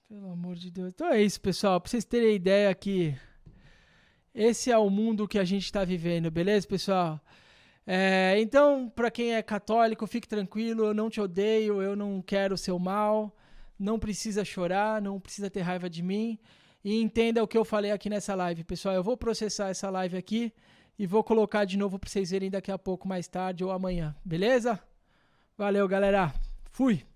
A: Pelo amor de Deus. Então é isso, pessoal. Pra vocês terem ideia que esse é o mundo que a gente está vivendo, beleza, pessoal? Então, para quem é católico, fique tranquilo, eu não te odeio, eu não quero o seu mal, não precisa chorar, não precisa ter raiva de mim, e entenda o que eu falei aqui nessa live, pessoal. Eu vou processar essa live aqui e vou colocar de novo para vocês verem daqui a pouco, mais tarde ou amanhã, beleza? Valeu, galera. Fui!